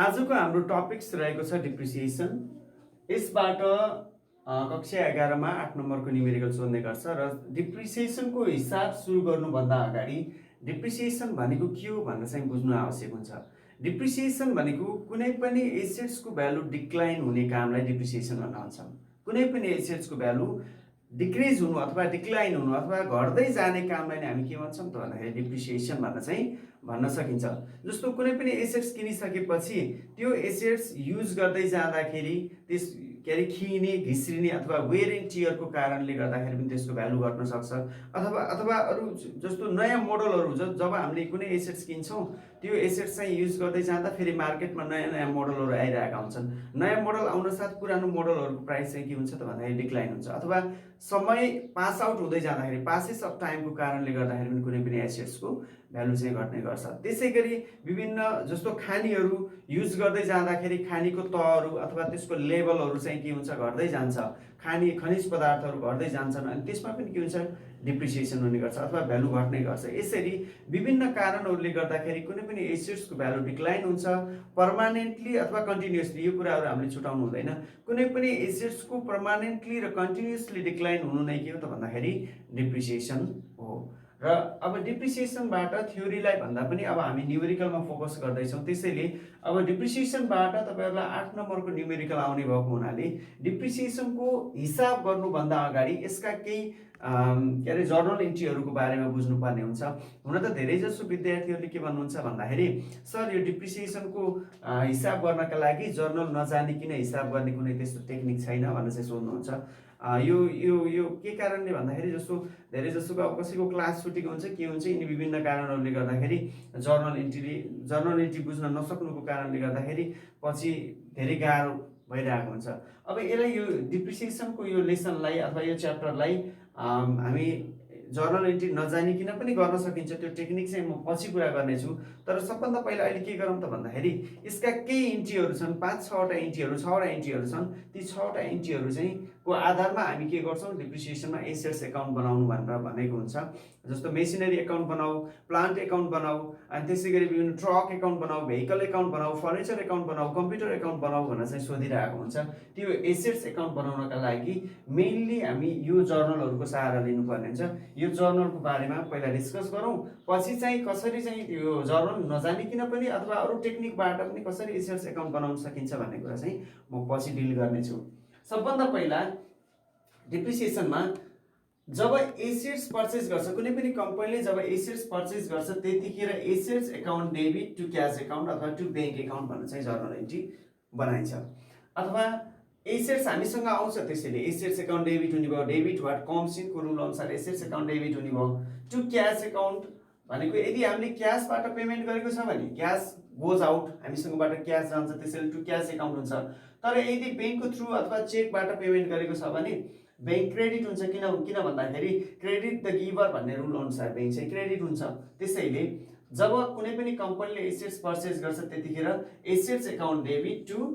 आजको हाम्रो टपिक्स रहेको छ डिप्रिसिएसन। यसबाट कक्षा 11 मा 8 नम्बरको न्युमेरिकल सोध्ने गर्छ र डिप्रिसिएसनको हिसाब सुरु गर्नुभन्दा अगाडि डिप्रिसिएसन भनेको के हो भनेर चाहिँ बुझ्नु आवश्यक हुन्छ। डिप्रिसिएसन भनेको कुनै पनि एसेट्सको भ्यालु डिक्लाइन हुने कामलाई डिप्रिसिएसन भन्न भन्छौँ। कुनै पनि एसेट्सको भ्यालु डिक्रिज हुनु अथवा डिक्लाइन हुनु अथवा घट्दै जाने कामलाई नै हामी के भन्छौँ त भन्दाखेरि डिप्रिसिएसन भन्न सकिन्छ। जस्तो कुनै पनि एसेट्स किनिसकेपछि त्यो एसेट्स युज गर्दै जाँदाखेरि त्यस खिने घिस्रिने अथवा वेयर एन्ड टियरको कारणले गर्दाखेरि पनि त्यसको भ्यालु घट्न सक्छ। अथवा अरू जस्तो नयाँ मोडलहरू जब हामीले कुनै एसेट्स किन्छौँ त्यो एसेट्स चाहिँ युज गर्दै जाँदा फेरि मार्केटमा नयाँ नयाँ मोडलहरू आइरहेका हुन्छन्। नयाँ मोडल आउन साथ पुरानो मोडलहरूको प्राइस चाहिँ के हुन्छ त भन्दाखेरि डिक्लाइन हुन्छ। अथवा समय पास आउट हुँदै जाँदाखेरि पासेस अफ टाइमको कारणले गर्दाखेरि पनि कुनै पनि एसेट्सको भ्यालु चाहिँ घट्ने गर्छ। त्यसै गरी विभिन्न जस्तो खानीहरू युज गर्दै जाँदाखेरि खानीको तहहरू अथवा त्यसको लेभलहरू चाहिँ के हुन्छ घट्दै जान्छ। खनिज पदार्थहरू घट्दै जान्छन् अनि त्यसमा पनि के हुन्छ डिप्रिसिएसन हुने गर्छ अथवा भ्यालु घट्ने गर्छ। यसरी विभिन्न कारणहरूले गर्दाखेरि कुनै पनि एसेट्सको भ्यालु डिक्लाइन हुन्छ पर्मानेन्टली अथवा कन्टिन्युअसली। यो कुराहरू हामीले छुटाउनु हुँदैन। कुनै पनि एसेट्सको पर्मानेन्टली र कन्टिन्युअसली डिक्लाइन हुनु नै के हो त भन्दाखेरि डिप्रिसिएसन हो। र अब डिप्रिसिएसनबाट थ्योरीलाई भन्दा पनि अब हामी न्युमेरिकलमा फोकस गर्दैछौँ। त्यसैले अब डिप्रिसिएसनबाट तपाईहरुलाई 8 नम्बरको न्युमेरिकल आउने भएको हुनाले डिप्रिसिएसनको हिसाब गर्नुभन्दा अगाडि यसका केही जर्नल इन्ट्रीहरूको बारेमा बुझ्नुपर्ने हुन्छ। हुन त धेरैजसो विद्यार्थीहरूले के भन्नुहुन्छ भन्दाखेरि सर यो डिप्रिसिएसनको हिसाब गर्नका लागि जर्नल नजानिकन हिसाब गर्ने कुनै त्यस्तो टेक्निक छैन भनेर चाहिँ सोध्नुहुन्छ। यो यो यो के कारणले भन्दाखेरि जस्तो धेरैजसोको अब कसैको क्लास छुटेको हुन्छ के हुन्छ यिनी विभिन्न कारणहरूले गर्दाखेरि जर्नल इन्ट्री बुझ्न नसक्नुको कारणले गर्दाखेरि पछि धेरै गाह्रो भइरहेको हुन्छ। अब यसलाई यो डिप्रिसिएसनको यो लेसनलाई अथवा यो च्याप्टरलाई हामी जर्नल इन्ट्री नजानिकन पनि गर्न सकिन्छ। त्यो टेक्निक चाहिँ म पछि कुरा गर्नेछु। तर सबभन्दा पहिला अहिले के गरौँ त भन्दाखेरि यसका केही इन्ट्रीहरू छन्, 5-6वटा इन्ट्रीहरू 6वटा इन्ट्रीहरू छन्। ती 6वटा इन्ट्रीहरू चाहिँ को आधारमा हामी के गर्छौँ डिप्रिसिएसनमा एसेट्स एकाउन्ट बनाउनु भनेर भनेको हुन्छ। जस्तो मेसिनरी एकाउन्ट बनाऊ, प्लान्ट एकाउन्ट बनाऊ, अनि त्यसै गरी विभिन्न ट्रक एकाउन्ट बनाऊ, भेहिकल एकाउन्ट बनाऊ, फर्निचर एकाउन्ट बनाऊ, कम्प्युटर एकाउन्ट बनाऊ भनेर चाहिँ सोधिरहेको हुन्छ। त्यो एसेट्स एकाउन्ट बनाउनका लागि मेनली हामी यो जर्नलहरूको सहारा लिनुपर्ने हुन्छ। यो जर्नलको बारेमा पहिला डिस्कस गरौँ, पछि चाहिँ कसरी चाहिँ यो जर्नल नजानिकन पनि अथवा अरू टेक्निकबाट पनि कसरी एसेट्स एकाउन्ट बनाउन सकिन्छ भन्ने कुरा चाहिँ म पछि डिल गर्नेछु। सबभन्दा पहिला डिप्रिसिएसनमा जब एसेट्स पर्चेस गर्छ कुनै पनि कम्पनीले जब एसेट्स पर्चेस गर्छ त्यतिखेर assets account debit to cash account अथवा टु ब्याङ्क एकाउन्ट भनेर चाहिँ जर्नल इन्ट्री बनाइन्छ। अथवा एसेट्स हामीसँग आउँछ त्यसैले एसेट्स एकाउन्ट डेबिट हुने भयो, डेबिट वाट कम्स इन को रुल अनुसार एसेट्स एकाउन्ट डेबिट हुने भयो। टु क्यास एकाउन्ट भनेको यदि हामीले क्यासबाट पेमेन्ट गरेको छ भने क्यास गोज आउट, हामीसँगबाट क्यास जान्छ त्यसैले टु क्यास एकाउन्ट हुन्छ। तर यदि ब्याङ्कको थ्रु अथवा चेकबाट पेमेन्ट गरेको छ भने ब्याङ्क क्रेडिट हुन्छ। किन भन्दाखेरि क्रेडिट द गिभर भन्ने रुल अनुसार ब्याङ्क चाहिँ क्रेडिट हुन्छ। त्यसैले जब कुनै पनि कम्पनीले एसेट्स पर्चेस गर्छ त्यतिखेर assets account debit to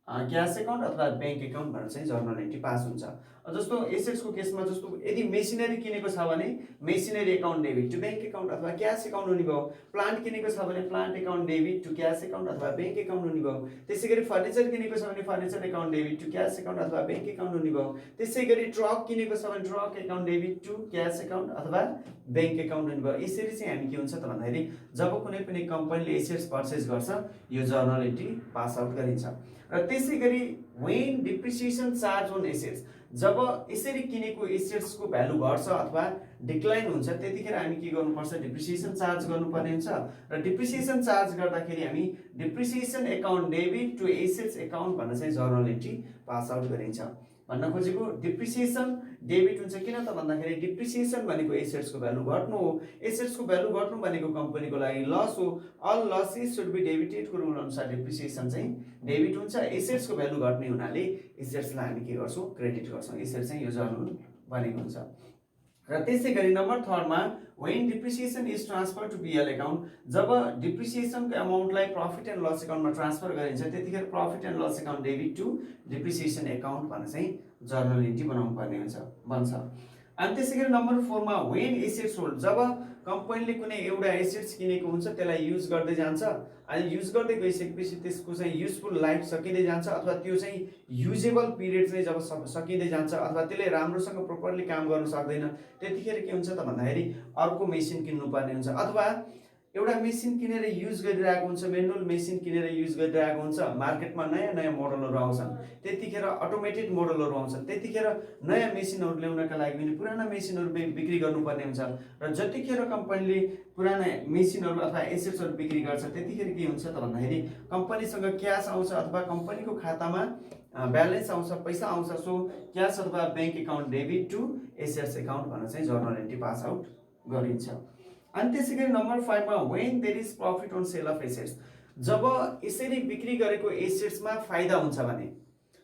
cash account अथवा ब्याङ्क एकाउन्ट भनेर चाहिँ जर्नल इन्ट्री पास हुन्छ। जस्तो एसेट्सको केसमा जस्तो यदि मेसिनरी किनेको छ भने machinery account debit to bank account अथवा क्यास एकाउन्ट हुने भयो। प्लान्ट किनेको छ भने plant account debit to cash account अथवा ब्याङ्क एकाउन्ट हुने भयो। त्यसै गरी फर्निचर किनेको छ भने furniture account debit to cash account अथवा ब्याङ्क एकाउन्ट हुने भयो। त्यसै गरी ट्रक किनेको छ भने truck account debit to cash account अथवा ब्याङ्क एकाउन्ट हुने भयो। यसरी चाहिँ हामी के हुन्छ त भन्दाखेरि जब कुनै पनि कम्पनीले एसेट्स पर्चेस गर्छ यो जर्नल इन्ट्री पास आउट गरिन्छ। र त्यसै गरी when depreciation charge on assets जब यसरी किनेको एसेट्सको भ्यालु घट्छ अथवा डिक्लाइन हुन्छ त्यतिखेर हामी के गर्नुपर्छ डिप्रिसिएसन चार्ज गर्नुपर्ने हुन्छ। र डिप्रिसिएसन चार्ज गर्दाखेरि हामी depreciation account debit to assets account भनेर चाहिँ जर्नल इन्ट्री पास आउट गरिन्छ। भन्न खोजेको डिप्रिसिएसन डेबिट हुन्छ किन त भन्दाखेरि डिप्रिसिएसन भनेको एसेट्सको भ्यालु घट्नु हो। एसेट्सको भ्यालु घट्नु भनेको कम्पनीको लागि लस हो। All losses should be debited को रुल अनुसार डिप्रिसिएसन चाहिँ डेबिट हुन्छ। एसेट्सको भ्यालु घट्ने हुनाले एसेट्सलाई हामी के गर्छौँ क्रेडिट गर्छौँ। यसरी चाहिँ यो जर्नल बनेको हुन्छ। र त्यसै गरी नम्बर 3 मा when depreciation is transfer to PL account जब डिप्रिसिएसनको अमाउन्टलाई प्रफिट एन्ड लस एकाउन्टमा ट्रान्सफर गरिन्छ त्यतिखेर profit and loss account debit to depreciation account भनेर चाहिँ जर्नल इन्ट्री बनाउनु पर्ने बन्छ। अनि त्यसै गरी नम्बर 4 मा व्हेन एसेट्स होल्ड जब कम्पनीले कुनै एउटा एसेट्स किनेको हुन्छ, त्यसलाई युज गर्दै जान्छ, अनि युज गर्दै गइसकेपछि त्यसको चाहिँ युजफुल लाइफ सकिँदै जान्छ, अथवा त्यो चाहिँ युजेबल पिरियड चाहिँ जब सकिँदै जान्छ अथवा त्यसले राम्रोसँग प्रोपरली काम गर्न सक्दैन, त्यतिखेर के हुन्छ त भन्दाखेरि अर्को मेसिन किन्नुपर्ने हुन्छ, अथवा एउटा मेसिन किनेर युज गरिरहेको हुन्छ, मेनुअल मेसिन किनेर युज गरिरहेको हुन्छ, मार्केटमा नयाँ नयाँ मोडलहरू आउँछन्, त्यतिखेर अटोमेटेड मोडलहरू आउँछन्, त्यतिखेर नयाँ मेसिनहरू ल्याउनका लागि पनि पुराना मेसिनहरू बिक्री गर्नुपर्ने हुन्छ। र जतिखेर कम्पनीले पुराना मेसिनहरू अथवा एसेट्सहरू बिक्री गर्छ त्यतिखेर के हुन्छ त भन्दाखेरि कम्पनीसँग क्यास आउँछ अथवा कम्पनीको खातामा ब्यालेन्स आउँछ, पैसा आउँछ, सो क्यास अथवा bank account debit to assets account भनेर चाहिँ जर्नल एन्ट्री पास आउट गरिन्छ। अनि त्यसै गरी नम्बर 5 मा when there is profit on sale of assets, जब यसरी बिक्री गरेको एसेट्समा फाइदा हुन्छ भने,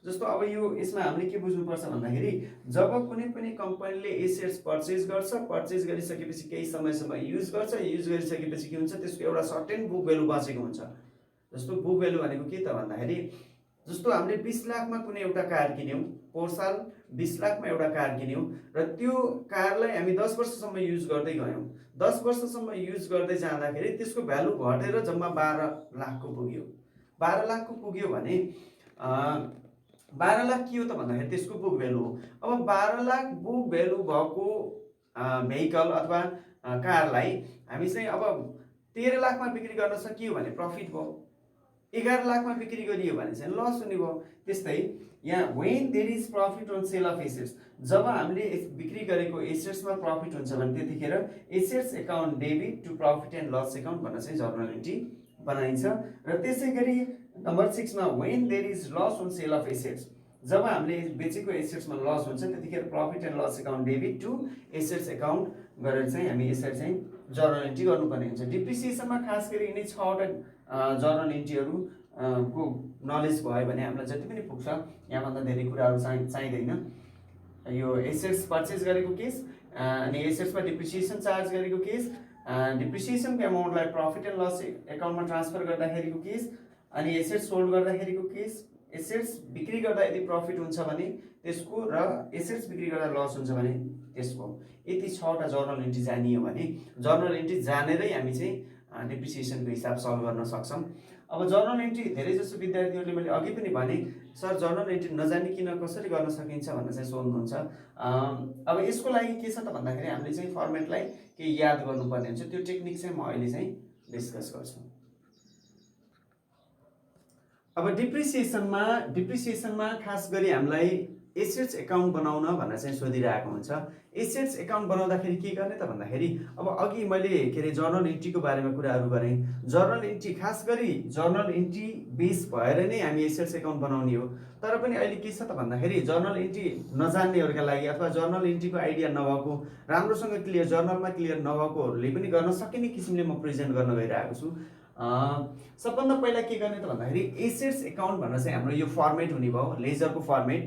जस्तो अब यो यसमा हामीले के बुझ्नुपर्छ भन्दाखेरि जब कुनै पनि कम्पनीले एसेट्स पर्चेज गर्छ, पर्चेज गरिसकेपछि केही समयसम्म युज गर्छ, युज गरिसकेपछि के हुन्छ त्यसको एउटा सर्टेन बुक भ्यालु बचेको हुन्छ। जस्तो बुक भ्यालु भनेको के त भन्दाखेरि जस्तो हामीले 20 लाखमा कुनै एउटा कार किन्यौँ, पोहोर साल 20 लाखमा एउटा कार किन्यौँ र त्यो कारलाई हामी 10 वर्षसम्म युज गर्दै गयौँ, 10 वर्षसम्म युज गर्दै जाँदाखेरि त्यसको भ्यालु घटेर जम्मा 12 लाखको पुग्यो। 12 लाखको पुग्यो भने 12 लाख के हो त भन्दाखेरि त्यसको बुक भ्यालु हो। अब 12 लाख बुक भ्यालु भएको भेहिकल अथवा कारलाई हामी चाहिँ अब 13 लाखमा बिक्री गर्न सकियो भने प्रफिट भयो, 11 लाखमा बिक्री गरियो भने चाहिँ लस हुने भयो। त्यस्तै यहाँ when there is profit on sale of assets, जब हामीले बिक्री गरेको एसेट्समा प्रफिट हुन्छ भने त्यतिखेर assets account debit to profit and loss account भनेर चाहिँ जर्नल एन्ट्री बनाइन्छ। र त्यसै गरी नम्बर 6 मा when there is loss on sale of assets, जब हामीले बेचेको एसेट्समा लस हुन्छ त्यतिखेर profit and loss account debit to assets account गरेर चाहिँ हामी यसरी चाहिँ जर्नल एन्ट्री गर्नुपर्ने हुन्छ। डिप्रिसिएसनमा खास गरी यिनै 6वटा जर्नल एन्ट्रीहरू को नलेज भयो भने हामीलाई जति पनि पुग्छ, यहाँभन्दा धेरै कुराहरू चाहिँदैन। यो एसेट्स पर्चेज गरेको केस, अनि एसेट्समा डिप्रिसिएसन चार्ज गरेको केस, डिप्रिसिएसनको एमाउन्टलाई प्रफिट एन्ड लस एकाउन्टमा ट्रान्सफर गर्दाखेरिको केस, अनि एसेट्स होल्ड गर्दाखेरिको केस, एसेट्स बिक्री गर्दा यदि प्रफिट हुन्छ भने त्यसको, र एसेट्स बिक्री गर्दा लस हुन्छ भने त्यसको, यति 6वटा जर्नल एन्ट्री जानियो भने जर्नल एन्ट्री जानेरै हामी चाहिँ डिप्रिसिएसनको हिसाब सल्भ गर्न सक्छौँ। अब जर्नल एन्ट्री धेरै जसो विद्यार्थीहरूले मैले अघि पनि भने सर जर्नल एन्ट्री नजानिकन कसरी गर्न सकिन्छ भनेर चाहिँ सोध्नुहुन्छ। अब यसको लागि के छ त भन्दाखेरि हामीले चाहिँ फर्मेटलाई केही याद गर्नुपर्ने हुन्छ, त्यो टेक्निक चाहिँ म अहिले चाहिँ डिस्कस गर्छु। अब डिप्रिसिएसनमा खास गरी हामीलाई एसेट्स एकाउन्ट बनाउन भनेर चाहिँ सोधिरहेको हुन्छ। एसेट्स एकाउन्ट बनाउँदाखेरि के गर्ने त भन्दाखेरि अब अघि मैले के अरे जर्नल एन्ट्रीको बारेमा कुराहरू गरेँ। जर्नल एन्ट्री खास गरी जर्नल एन्ट्री बेस भएर नै हामी एसेट्स एकाउन्ट बनाउने हो। तर पनि अहिले के छ त भन्दाखेरि जर्नल एन्ट्री नजान्नेहरूका लागि अथवा जर्नल एन्ट्रीको आइडिया नभएको, राम्रोसँग क्लियर जर्नलमा क्लियर नभएकोहरूले पनि गर्न सकिने किसिमले म प्रेजेन्ट गर्न गइरहेको छु। सबभन्दा पहिला के गर्ने त भन्दाखेरि एसेट्स एकाउन्ट भनेर चाहिँ हाम्रो यो फर्मेट हुने भयो, लेजरको फर्मेट।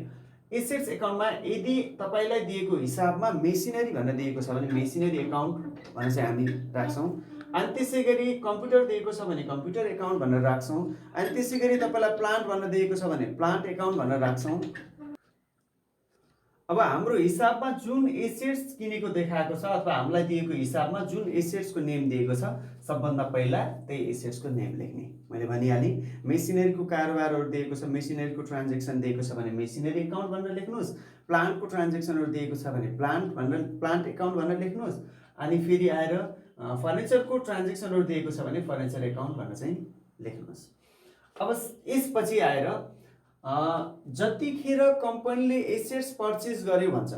एसेट्स एकाउन्टमा यदि तपाईँलाई दिएको हिसाबमा मेसिनरी भनेर दिएको छ भने मेसिनरी एकाउन्ट भनेर चाहिँ हामी राख्छौँ। अनि त्यसै गरी कम्प्युटर दिएको छ भने कम्प्युटर एकाउन्ट भनेर राख्छौँ। अनि त्यसै गरी तपाईँलाई प्लान्ट भनेर दिएको छ भने प्लान्ट एकाउन्ट भनेर राख्छौँ। अब हाम्रो हिसाबमा जुन एसेट्स किनेको देखाएको छ अथवा हामीलाई दिएको हिसाबमा जुन एसेट्सको नेम दिएको छ सबभन्दा पहिला त्यही एसेट्सको नेम लेख्ने। मैले भनिहालेँ मेसिनरीको कारोबारहरू दिएको छ, मेसिनरीको ट्रान्जेक्सन दिएको छ भने मेसिनरी एकाउन्ट भनेर लेख्नुहोस्। प्लान्टको ट्रान्जेक्सनहरू दिएको छ भने प्लान्ट एकाउन्ट भनेर लेख्नुहोस्। अनि फेरि आएर फर्निचरको ट्रान्जेक्सनहरू दिएको छ भने फर्निचर एकाउन्ट भनेर चाहिँ लेख्नुहोस्। अब यसपछि आएर जतिखेर कम्पनीले एसेट्स पर्चेज गर्यो भन्छ,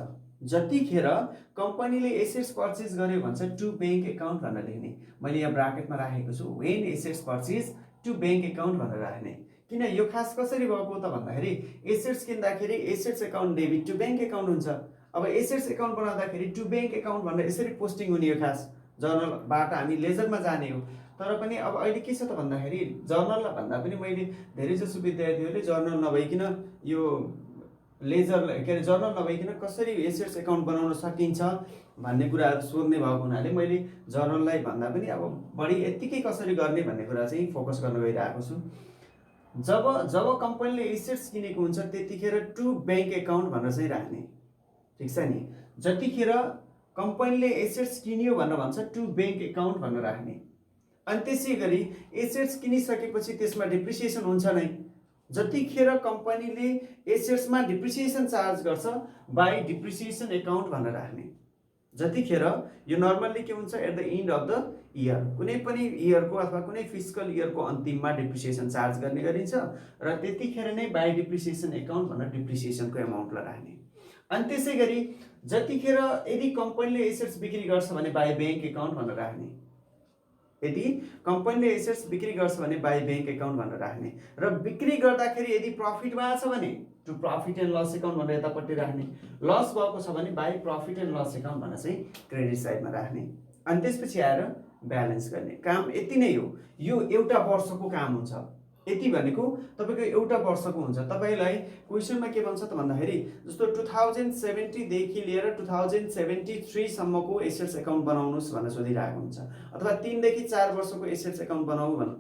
जतिखेर कम्पनीले एसेट्स पर्चेज गर्यो भन्छ टु ब्याङ्क एकाउन्ट भनेर लेख्ने। मैले यहाँ ब्राकेटमा राखेको छु when assets purchase to bank account भनेर राख्ने। किन यो खास कसरी भएको त भन्दाखेरि एसेट्स किन्दाखेरि assets account debit to bank account हुन्छ। अब एसेट्स एकाउन्ट बनाउँदाखेरि टु ब्याङ्क एकाउन्ट भनेर यसरी पोस्टिङ हुने हो। खास जर्नलबाट हामी लेजरमा जाने हो। तर पनि अब अहिले के छ त भन्दाखेरि जर्नल भन्दा पनि मैले धेरै जसो विद्यार्थीहरूले जर्नल नभइकन यो लेजर के अरे जर्नल नभइकन कसरी एसेट्स एकाउन्ट बनाउन सकिन्छ भन्ने कुराहरू सोध्ने भएको हुनाले मैले जर्नललाई भन्दा पनि अब बढी यत्तिकै कसरी गर्ने भन्ने कुरा चाहिँ फोकस गर्न गइरहेको छु। जब कम्पनीले एसेट्स किनेको हुन्छ त्यतिखेर टु ब्याङ्क एकाउन्ट भनेर चाहिँ राख्ने। ठिक छ नि। जतिखेर कम्पनीले एसेट्स किन्यो भनेर भन्छ टु ब्याङ्क एकाउन्ट भनेर राख्ने। अनि त्यसै गरी एसेट्स किनिसकेपछि त्यसमा डिप्रिसिएसन हुन्छ नै। जतिखेर कम्पनीले एसेट्समा डिप्रिसिएसन चार्ज गर्छ बाई डिप्रिसिएसन एकाउन्ट भनेर राख्ने। जतिखेर यो नर्मल्ली के हुन्छ at the end of the year, कुनै पनि इयरको अथवा कुनै फिस्कल इयरको अन्तिममा डिप्रिसिएसन चार्ज गर्ने गरिन्छ र त्यतिखेर नै बाई डिप्रिसिएसन एकाउन्ट भनेर डिप्रिसिएसनको एमाउन्टलाई राख्ने। अनि त्यसै गरी जतिखेर यदि कम्पनीले एसेट्स बिक्री गर्छ भने बाई ब्याङ्क एकाउन्ट भनेर राख्ने। यदि कम्पनीले एसेट्स बिक्री गर्छ भने बाई ब्याङ्क एकाउन्ट भनेर राख्ने र बिक्री गर्दाखेरि यदि प्रफिट भएको छ भने to profit and loss account भनेर यतापट्टि राख्ने, लस भएको छ भने by profit and loss account भनेर चाहिँ क्रेडिट साइडमा राख्ने। अनि त्यसपछि आएर ब्यालेन्स गर्ने काम यति नै हो। यो एउटा वर्षको काम हुन्छ। यति भनेको तपाईँको एउटा वर्षको हुन्छ। तपाईँलाई क्वेसनमा के भन्छ त भन्दाखेरि जस्तो 2070 देखि लिएर 2073 सम्मको एसेट्स एकाउन्ट बनाउनुहोस् भनेर सोधिरहेको हुन्छ, अथवा 3 देखि 4 वर्षको एसेट्स एकाउन्ट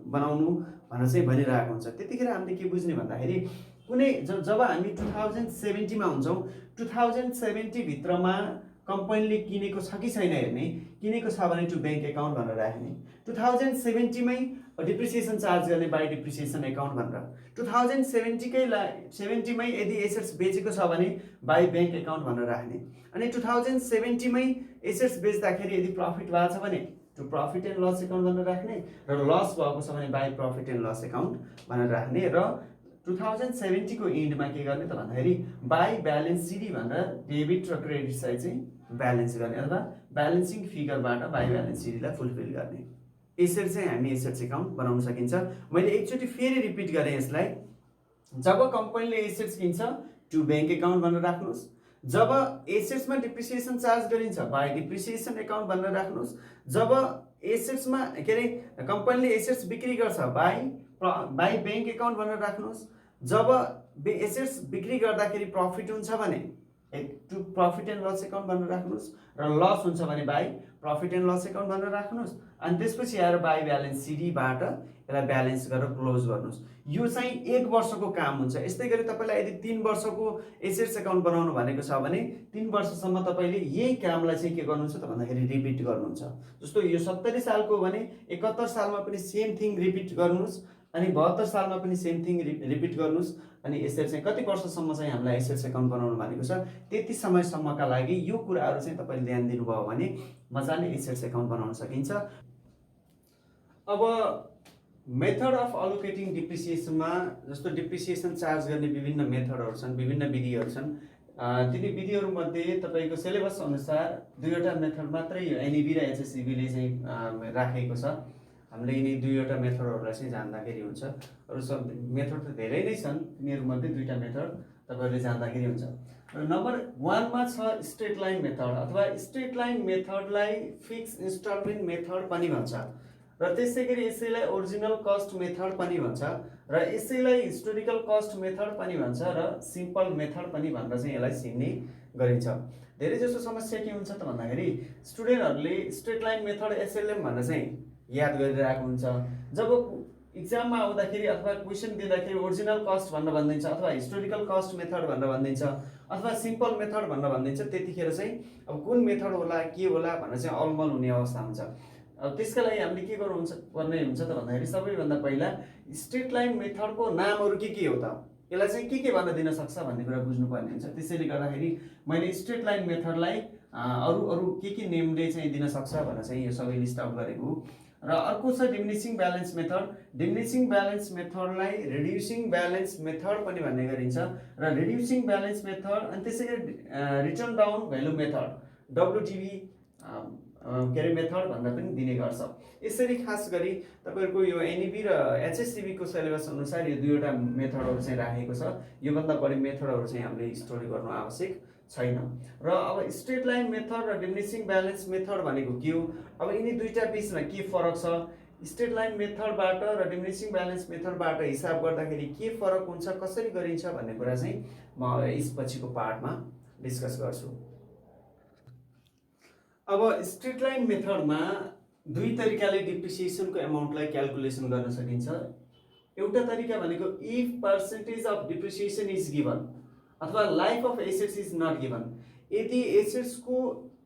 बनाउनु भनेर चाहिँ भनिरहेको हुन्छ। त्यतिखेर हामीले के बुझ्ने भन्दाखेरि कुनै जब हामी 2070 मा हुन्छौँ, 2070 भित्रमा कम्पनीले किनेको छ कि छैन हेर्ने। किनेको छ भने टु ब्याङ्क एकाउन्ट भनेर राख्ने। 2070 मै डिप्रिसिएसन चार्ज गर्ने बाई डिप्रिसिएसन एकाउन्ट भनेर। 2070 मै यदि एसेट्स बेचेको छ भने बाई ब्याङ्क एकाउन्ट भनेर राख्ने। अनि 2070 मै एसेट्स बेच्दाखेरि यदि प्रफिट भएको छ भने to profit and loss account भनेर राख्ने र लस भएको छ भने by profit and loss account भनेर राख्ने र 2070 को एन्डमा के गर्ने त भन्दाखेरि बाई ब्यालेन्स सिडी भनेर डेबिट र क्रेडिट साइड चाहिँ ब्यालेन्स गर्ने अथवा ब्यालेन्सिङ फिगरबाट बाई ब्यालेन्स सिडीलाई फुलफिल गर्ने। यसरी चाहिँ हामी एसेट्स एकाउन्ट बनाउन सकिन्छ। मैले एकचोटि फेरि रिपिट गरेँ यसलाई। जब कम्पनीले एसेट्स किन्छ टु ब्याङ्क एकाउन्ट भनेर राख्नुहोस्। जब एसेट्समा डिप्रिसिएसन चार्ज गरिन्छ बाई डिप्रिसिएसन एकाउन्ट भनेर राख्नुहोस्। जब एसेट्समा के अरे कम्पनीले एसेट्स बिक्री गर्छ बाई ब्याङ्क एकाउन्ट भनेर राख्नुहोस्। जब एसेट्स बिक्री गर्दाखेरि प्रफिट हुन्छ भने to profit and loss account भनेर राख्नुहोस् र लस हुन्छ भने by profit and loss account भनेर राख्नुहोस्। अनि त्यसपछि आएर बाई ब्यालेन्स सिडीबाट यसलाई ब्यालेन्स गरेर क्लोज गर्नुहोस्। यो चाहिँ 1 वर्षको काम हुन्छ। यस्तै गरी तपाईँलाई यदि 3 वर्षको एसेट्स एकाउन्ट बनाउनु भनेको छ भने 3 वर्षसम्म तपाईँले यही कामलाई चाहिँ के गर्नुहुन्छ त भन्दाखेरि रिपिट गर्नुहुन्छ। जस्तो यो 70 सालको भने 71 सालमा पनि सेम थिङ रिपिट गर्नुहोस्, अनि 72 सालमा पनि सेम थिङ रिपिट गर्नुहोस्। अनि यसरी चाहिँ कति वर्षसम्म चाहिँ हामीलाई एसेट्स एकाउन्ट बनाउनु भनेको छ त्यति समयसम्मका लागि यो कुराहरू चाहिँ तपाईँले ध्यान दिनुभयो भने मजाले एसेट्स एकाउन्ट बनाउन सकिन्छ। अब मेथड अफ अलोकेटिङ डिप्रिसिएसनमा जस्तो डिप्रिसिएसन चार्ज गर्ने विभिन्न मेथडहरू छन्, विभिन्न विधिहरू छन्। तिनी विधिहरूमध्ये तपाईँको सिलेबस अनुसार 2वटा मेथड मात्रै यो एनइबी र एचएसइबीले चाहिँ राखेको छ। हामीले यिनी 2वटा मेथडहरूलाई चाहिँ जान्दाखेरि हुन्छ। अरू सब मेथड त धेरै नै छन्, तिनीहरूमध्ये 2टा मेथड तपाईँहरूले जान्दाखेरि हुन्छ। र नम्बर 1 मा छ स्ट्रेट लाइन मेथड अथवा स्ट्रेट लाइन मेथडलाई फिक्स इन्स्टलमेन्ट मेथड पनि भन्छ र त्यसै गरी यसैलाई ओरिजिनल कस्ट मेथड पनि भन्छ र यसैलाई हिस्टोरिकल कस्ट मेथड पनि भन्छ र सिम्पल मेथड पनि भनेर चाहिँ यसलाई चिन्ने गरिन्छ। धेरै जसो समस्या के हुन्छ त भन्दाखेरि स्टुडेन्टहरूले स्ट्रेट लाइन मेथड एसएलएम भनेर चाहिँ याद गरिरहेको हुन्छ। जब इक्जाममा आउँदाखेरि अथवा क्वेसन दिँदाखेरि ओरिजिनल कस्ट भनेर भनिदिन्छ अथवा हिस्टोरिकल कस्ट मेथड भनेर भनिदिन्छ अथवा सिम्पल मेथड भनेर भनिदिन्छ, त्यतिखेर चाहिँ अब कुन मेथड होला के होला भनेर चाहिँ अलमल हुने अवस्था हुन्छ। अब त्यसका लागि हामीले के पर्ने हुन्छ त भन्दाखेरि सबैभन्दा पहिला स्ट्रेट लाइन मेथडको नामहरू के हो त, यसलाई चाहिँ के भन्न दिन सक्छ भन्ने कुरा बुझ्नुपर्ने हुन्छ। त्यसैले गर्दाखेरि मैले स्ट्रेट लाइन मेथडलाई अरू के नेमले चाहिँ दिन सक्छ भनेर चाहिँ यो सबै लिस्ट आउट गरेको। र अर्को छ diminishing balance method. Diminishing balance मेथडलाई रिड्युसिङ ब्यालेन्स मेथड पनि भन्ने गरिन्छ र रिड्युसिङ ब्यालेन्स मेथड अनि त्यसै गरी रिटर्न डाउन भ्यालु मेथड डब्लुटिभी के अरे मेथड भनेर पनि दिने गर्छ। यसरी खास गरी तपाईँहरूको यो एनइबी र एचएससिबीको सिलेबस अनुसार यो 2वटा मेथडहरू चाहिँ राखेको छ। योभन्दा बढी मेथडहरू चाहिँ हामीले स्टडी गर्नु आवश्यक छैन। र अब स्ट्रेट लाइन मेथड र डिमिनिसिङ ब्यालेन्स मेथड भनेको के हो, अब यिनी 2टा बीचमा के फरक छ, स्ट्रेट लाइन मेथडबाट र डिमिनिसिङ ब्यालेन्स मेथडबाट हिसाब गर्दाखेरि के फरक हुन्छ, कसरी गरिन्छ भन्ने कुरा चाहिँ म यसपछिको पार्टमा डिस्कस गर्छु। अब स्ट्रेट लाइन मेथडमा 2 तरिकाले डिप्रिसिएसनको एमाउन्टलाई क्याल्कुलेसन गर्न सकिन्छ। एउटा तरिका भनेको if percentage of depreciation is given अथवा life of assets is not given. यदि एसेट्सको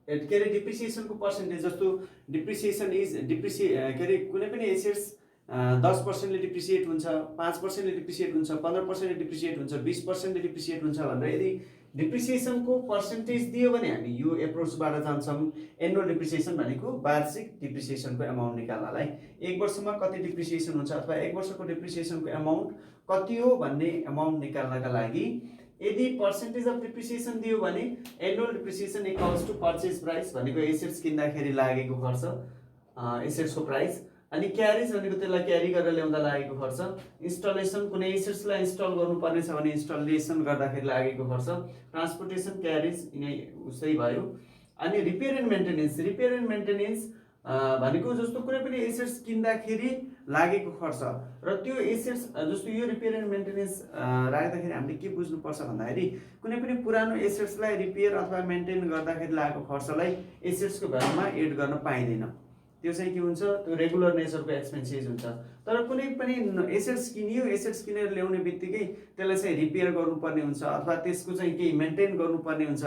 के अरे डिप्रिसिएसनको पर्सेन्टेज जस्तो डिप्रिसिएसन इज के अरे कुनै पनि एसेट्स 10% डिप्रिसिएट हुन्छ, 5% डिप्रिसिएट हुन्छ, 15% डिप्रिसिएट हुन्छ, 20% डिप्रिसिएट हुन्छ भनेर यदि डिप्रिसिएसनको पर्सेन्टेज दियो भने हामी यो एप्रोचबाट जान्छौँ। एनुअल डिप्रिसिएसन भनेको वार्षिक डिप्रिसिएसनको एमाउन्ट निकाल्नलाई, एक वर्षमा कति डिप्रिसिएसन हुन्छ अथवा एक वर्षको डिप्रिसिएसनको एमाउन्ट कति हो भन्ने एमाउन्ट निकाल्नका लागि यदि पर्सेन्टेज अफ डिप्रिसिएसन दियो भने annual depreciation equals to purchase price भनेको एसेट्स किन्दाखेरि लागेको खर्च, एसेट्सको प्राइस, अनि क्यारेज भनेको त्यसलाई क्यारी गरेर ल्याउँदा लागेको खर्च, इन्स्टलेसन कुनै एसेट्सलाई इन्स्टल गर्नुपर्ने छ भने इन्स्टलेसन गर्दाखेरि लागेको खर्च, ट्रान्सपोर्टेसन क्यारेज यिनै उस्तै भयो। अनि repair and maintenance, repair and maintenance भनेको जस्तो कुनै पनि एसेट्स किन्दाखेरि लागेको खर्च र त्यो एसेट्स जस्तो यो रिपेयर एन्ड मेन्टेनेन्स राख्दाखेरि हामीले के बुझ्नुपर्छ भन्दाखेरि कुनै पनि पुरानो एसेट्सलाई रिपेयर अथवा मेन्टेन गर्दाखेरि लागेको खर्चलाई एसेट्सको भ्यालुमा एड गर्न पाइँदैन, त्यो चाहिँ के हुन्छ, त्यो रेगुलर नेचरको एक्सपेन्सेस हुन्छ। तर कुनै पनि एसेट्स किनियो, एसेट्स किनेर ल्याउने बित्तिकै त्यसलाई चाहिँ रिपेयर गर्नुपर्ने हुन्छ अथवा त्यसको चाहिँ केही मेन्टेन गर्नुपर्ने हुन्छ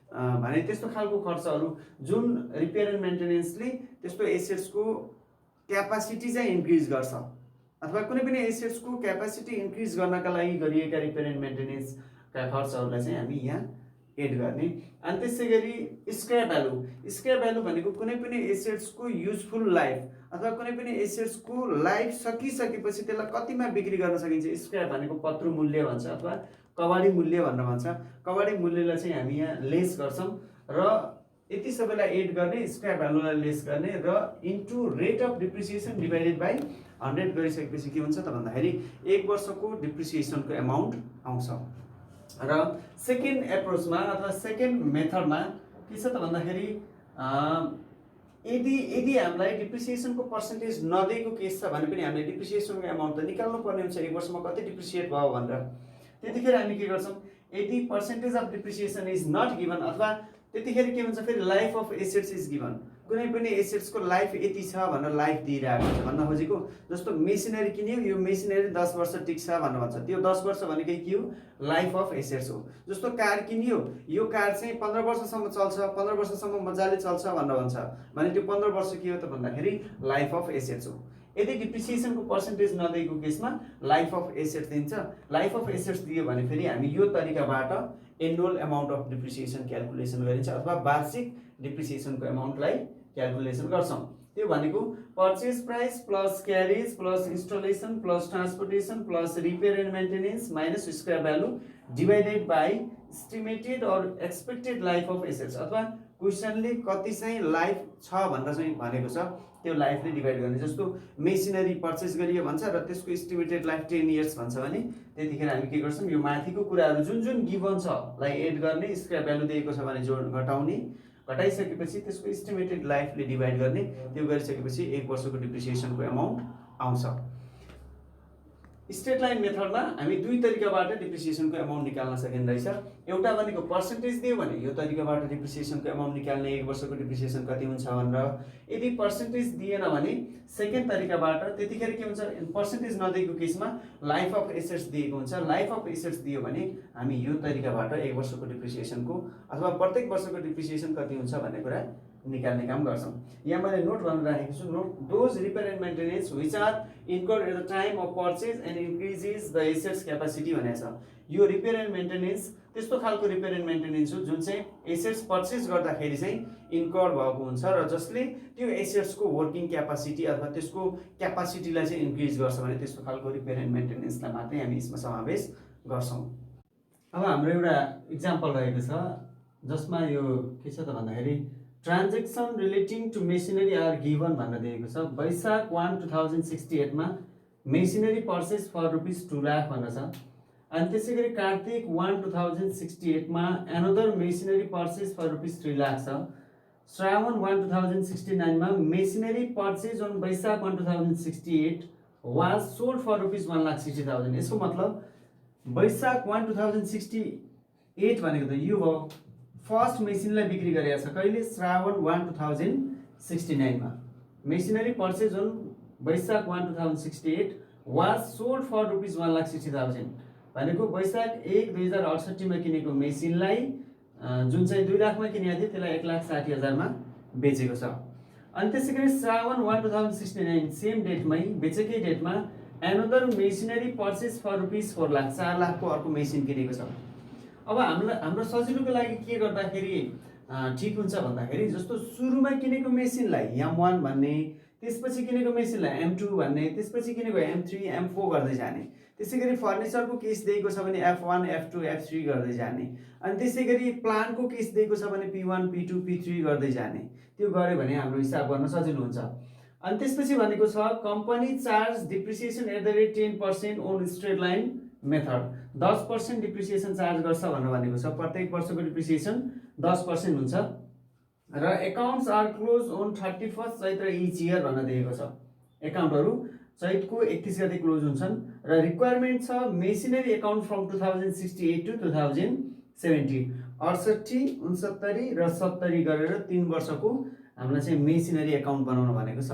भने त्यस्तो खालको खर्चहरू जुन रिपेयर एन्ड मेन्टेनेन्सले त्यस्तो एसेट्सको क्यापासिटी चाहिँ इन्क्रिज गर्छ अथवा कुनै पनि एसेट्सको क्यापासिटी इन्क्रिज गर्नका लागि गरिएका रिपेयर एन्ड मेन्टेनेन्सका खर्चहरूलाई चाहिँ हामी यहाँ एड गर्ने। अनि त्यसै गरी स्क्रैप भ्यालु, स्क्रैप भ्यालु भनेको कुनै पनि एसेट्सको युजफुल लाइफ अथवा कुनै पनि एसेट्सको लाइफ सकिसकेपछि त्यसलाई कतिमा बिक्री गर्न सकिन्छ, स्क्रैप भनेको पत्रु मूल्य भन्छ अथवा कबाडी मूल्य भनेर भन्छ। कबाडी मूल्यलाई चाहिँ हामी यहाँ लेस गर्छौँ र यति सबैलाई एड गर्ने, स्क्रैप भ्यालुलाई लेस गर्ने र into rate of depreciation divided by 100 गरिसकेपछि के हुन्छ त भन्दाखेरि एक वर्षको डिप्रिसिएसनको एमाउन्ट आउँछ। र सेकेन्ड एप्रोचमा अथवा सेकेन्ड मेथडमा के छ त भन्दाखेरि यदि हामीलाई डिप्रिसिएसनको पर्सेन्टेज नदिएको केस छ भने पनि हामीले डिप्रिसिएसनको एमाउन्ट त निकाल्नु पर्ने हुन्छ एक वर्षमा कति डिप्रिसिएट भयो भनेर। त्यतिखेर हामी के गर्छौँ, यदि percentage of depreciation is not given अथवा त्यतिखेर के हुन्छ फेरि life of assets is given, कुनै पनि एसेट्सको लाइफ यति छ भनेर लाइफ दिइरहेको हुन्छ भन्न खोजेको। जस्तो मेसिनरी किन्यो, यो मेसिनरी 10 वर्ष टिक्छ भनेर भन्छ, त्यो 10 वर्ष भनेकै के हो, लाइफ अफ एसेट्स हो। जस्तो कार किन्यो, यो कार चाहिँ 15 वर्षसम्म चल्छ, 15 वर्षसम्म मजाले चल्छ भनेर भन्छ भने त्यो 15 वर्ष के हो त भन्दाखेरि लाइफ अफ एसेट्स हो। यदि डिप्रिसिएसनको पर्सेन्टेज नदिएको केसमा लाइफ अफ एसेट्स दिन्छ। लाइफ अफ एसेट्स दियो भने फेरि हामी यो तरिकाबाट annual amount of depreciation calculation गरिन्छ अथवा वार्षिक डिप्रिसिएसनको एमाउन्टलाई क्यालकुलेसन गर्छौँ। त्यो भनेको purchase price plus carriage plus installation plus transportation plus repair and maintenance minus scrap value divided by estimated or expected life of assets अथवा क्वेसनले कति चाहिँ लाइफ छ भनेर चाहिँ भनेको छ त्यो लाइफले डिभाइड गर्ने। जस्तो मेसिनरी पर्चेस गरियो भन्छ र त्यसको एस्टिमेटेड लाइफ 10 इयर्स भन्छ भने त्यतिखेर हामी के गर्छौँ, यो माथिको कुराहरू जुन जुन गिभन छ लाई एड गर्ने, स्क्रैप भ्यालु दिएको छ भने जोड घटाउने, घटाइसकेपछि त्यसको एस्टिमेटेड लाइफले डिभाइड गर्ने, त्यो गरिसकेपछि एक वर्षको डिप्रिसिएसनको एमाउन्ट आउँछ। स्ट्रेट लाइन मेथडमा हामी दुई तरिकाबाट डिप्रिसिएसनको एमाउन्ट निकाल्न सकिँदैछ। एउटा भनेको पर्सेन्टेज दियो भने यो तरिकाबाट डिप्रिसिएसनको एमाउन्ट निकाल्ने एक वर्षको डिप्रिसिएसन कति हुन्छ भनेर। यदि पर्सेन्टेज दिएन भने सेकेन्ड तरिकाबाट, त्यतिखेर के हुन्छ, पर्सेन्टेज नदिएको केसमा लाइफ अफ एसेट्स दिएको हुन्छ। लाइफ अफ एसेट्स दियो भने हामी यो तरिकाबाट एक वर्षको डिप्रिसिएसनको अथवा प्रत्येक वर्षको डिप्रिसिएसन कति हुन्छ भन्ने कुरा निकाल्ने काम गर्छौँ। यहाँ मैले नोट भनेर राखेको छु, note those repair and maintenance which are incurred at the time of purchase and increases the assets capacity भनेको छ। यो रिपेयर एन्ड मेन्टेनेन्स त्यस्तो खालको रिपेयर एन्ड मेन्टेनेन्स हो जुन चाहिँ एसेट्स पर्चेज गर्दाखेरि चाहिँ इन्कर्ड भएको हुन्छ र जसले त्यो एसेट्सको वर्किङ क्यापासिटी अथवा त्यसको क्यापासिटीलाई चाहिँ इन्क्रिज गर्छ भने त्यस्तो खालको रिपेयर एन्ड मेन्टेनेन्सलाई मात्रै हामी यसमा समावेश गर्छौँ। अब हाम्रो एउटा इक्जाम्पल रहेको छ जसमा यो के छ त भन्दाखेरि transaction relating to machinery are given भनेर दिएको छ। वैशाख 1, 2068 मा मेसिनरी पर्चेस फर ₹2 लाख भनेर छ। अनि त्यसै गरी कार्तिक 1, 2068 मा another machinery purchase for ₹3 lakh छ। श्रावण 1, 2069 मा machinery purchase on Baishakh 1, 2068 was sold for ₹1,60,000। यसको मतलब वैशाख 1, 2068 भनेको त यो हो फर्स्ट मेसिनलाई बिक्री गरेको छ कहिले, श्रावण 1, 2069 मा। Machinery purchase on Baishakh 1, 2068 was sold for ₹1,60,000 भनेको वैशाख 1, 2068 मा किनेको मेसिनलाई जुन चाहिँ 2 लाखमा किनेको थियो त्यसलाई 1,60,000 मा बेचेको छ। अनि त्यसै गरी श्रावण 1 2069 सेम डेटमै बेचेकै डेटमा another machinery purchase for rupees 4 lakh 4 लाखको अर्को मेसिन किनेको छ। अब हाम्रो सजिलोको लागि के गर्दाखेरि ठिक हुन्छ भन्दाखेरि जस्तो सुरुमा किनेको मेसिनलाई M1 भन्ने, त्यसपछि किनेको मेसिनलाई M2 भन्ने, त्यसपछि किनेको M3 M4 गर्दै जाने। त्यसै गरी फर्निचरको केस दिएको छ भने F1 F2 F3 गर्दै जाने। अनि त्यसै गरी प्लान्टको केस दिएको छ भने P1 P2 P3 गर्दै जाने। त्यो गऱ्यो भने हाम्रो हिसाब गर्न सजिलो हुन्छ। अनि त्यसपछि भनेको छ company charge depreciation at the rate 10% on straight line method. 10% depreciation charge गर्छ भनेर भनेको छ। प्रत्येक वर्षको डिप्रिसिएसन 10% हुन्छ र accounts are close on 31 Chaitra each year भनेर दिएको छ। एकाउन्टहरू चैतको 31 गते क्लोज हुन्छन् र रिक्वायरमेन्ट छ मेसिनरी एकाउन्ट फ्रम 2068 टु 2070 68, 69 र 70 गरेर 3 वर्षको हामीलाई चाहिँ मेसिनरी एकाउन्ट बनाउन भनेको छ।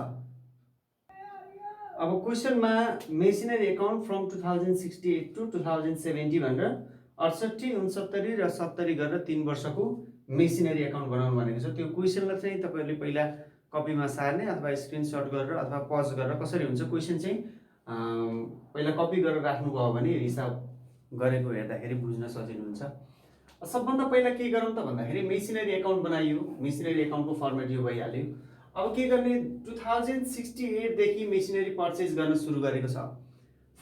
अब क्वेसनमा मेसिनरी एकाउन्ट फ्रम 2068 टु 2070 भनेर 68, 69 र 70 गरेर 3 वर्षको मेसिनरी एकाउन्ट बनाउनु भनेको छ। त्यो क्वेसनलाई चाहिँ तपाईहरुले पहिला कपीमा सार्ने अथवा स्क्रिनशट गरेर अथवा पज गरेर कसरी हुन्छ क्वेसन चाहिँ पहिला कपी गरेर राख्नुभयो भने हिसाब गरेको हेर्दाखेरि बुझ्न सजिलो हुन्छ। सबभन्दा पहिला के गरौँ त भन्दाखेरि मेसिनरी एकाउन्ट बनाइयो, मेसिनरी एकाउन्टको फर्मेट यो भइहाल्यो। अब के गर्ने 2068 देखि मेसिनरी पर्चेज गर्न सुरु गरेको छ।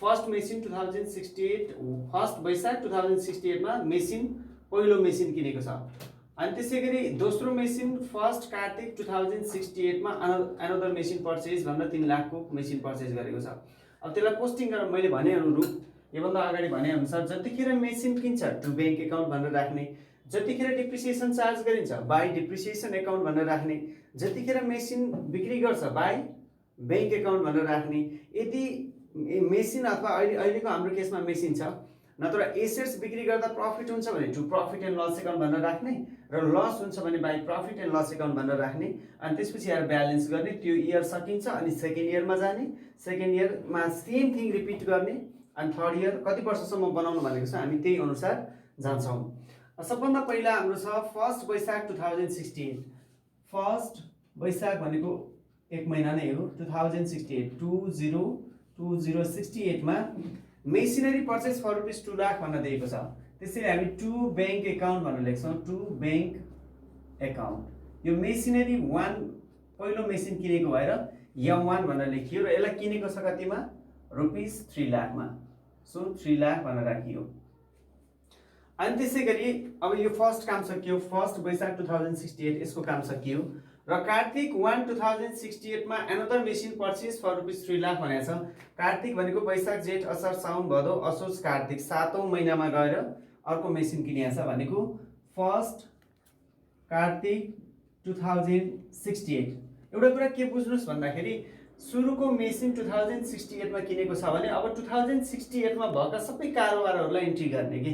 फर्स्ट मेसिन 2068 फर्स्ट वैशाख 2068 मा मेसिन पहिलो मेसिन किनेको छ। अनि त्यसै गरी दोस्रो मेसिन फर्स्ट कार्तिक 2068 मा अनदर मेसिन पर्चेज भनेर 3 लाखको मेसिन पर्चेज गरेको छ। अब त्यसलाई पोस्टिङ गरेर मैले भने अनुरूप योभन्दा अगाडि भने अनुसार जतिखेर मेसिन किन्छ टु बैंक एकाउन्ट भनेर राख्ने, जतिखेर डिप्रिसिएसन चार्ज गरिन्छ बाई डिप्रिसिएसन एकाउन्ट भनेर राख्ने, जतिखेर मेसिन बिक्री गर्छ बाई बैंक एकाउन्ट भनेर राख्ने। यदि मेसिन अथवा अहिलेको हाम्रो केसमा मेसिन छ नत्र एसेट्स बिक्री गर्दा प्रफिट हुन्छ भने to profit and loss account भनेर राख्ने र लस हुन्छ भने by profit and loss account भनेर राख्ने। अनि त्यसपछि आएर ब्यालेन्स गर्ने, त्यो इयर सकिन्छ अनि सेकेन्ड इयरमा जाने, सेकेन्ड इयरमा सेम थिङ रिपिट गर्ने अनि थर्ड इयर कति वर्षसम्म बनाउनु भनेको छ हामी त्यही अनुसार जान्छौँ। सबभन्दा पहिला हाम्रो छ फर्स्ट वैशाख 2068। फर्स्ट वैशाख भनेको एक महिना नै हो। 2068 2068 मा machinery purchase for rupees 2 lakh भनेर दिएको छ। त्यसैले हामी टु बैंक एकाउन्ट भनेर लेख्छौँ। टु बैंक एकाउन्ट यो मेसिनरी 1 पहिलो मेसिन किनेको भएर M1 भनेर लेखियो र यसलाई किनेको छ कतिमा रुपिस 3 लाखमा। सो 3 लाख भनेर राखियो। अनि त्यसै गरी अब यो फर्स्ट काम सकियो। फर्स्ट वैशाख 2068 यसको काम सकियो र कार्तिक 1 2068 मा another machine purchase for rupees 3 lakh भनेको छ। कार्तिक भनेको वैशाख जेठ असार साउन भदौ असोज कार्तिक 7औं महिनामा गएर अर्को मेसिन किनेको छ भनेको फर्स्ट कार्तिक 2068। एउटा कुरा के बुझ्नुस् भन्दाखेरि सुरुको मेसिन 2068 मा किनेको छ भने अब 2068 मा भएका सबै कारोबारहरूलाई इन्ट्री गर्ने के।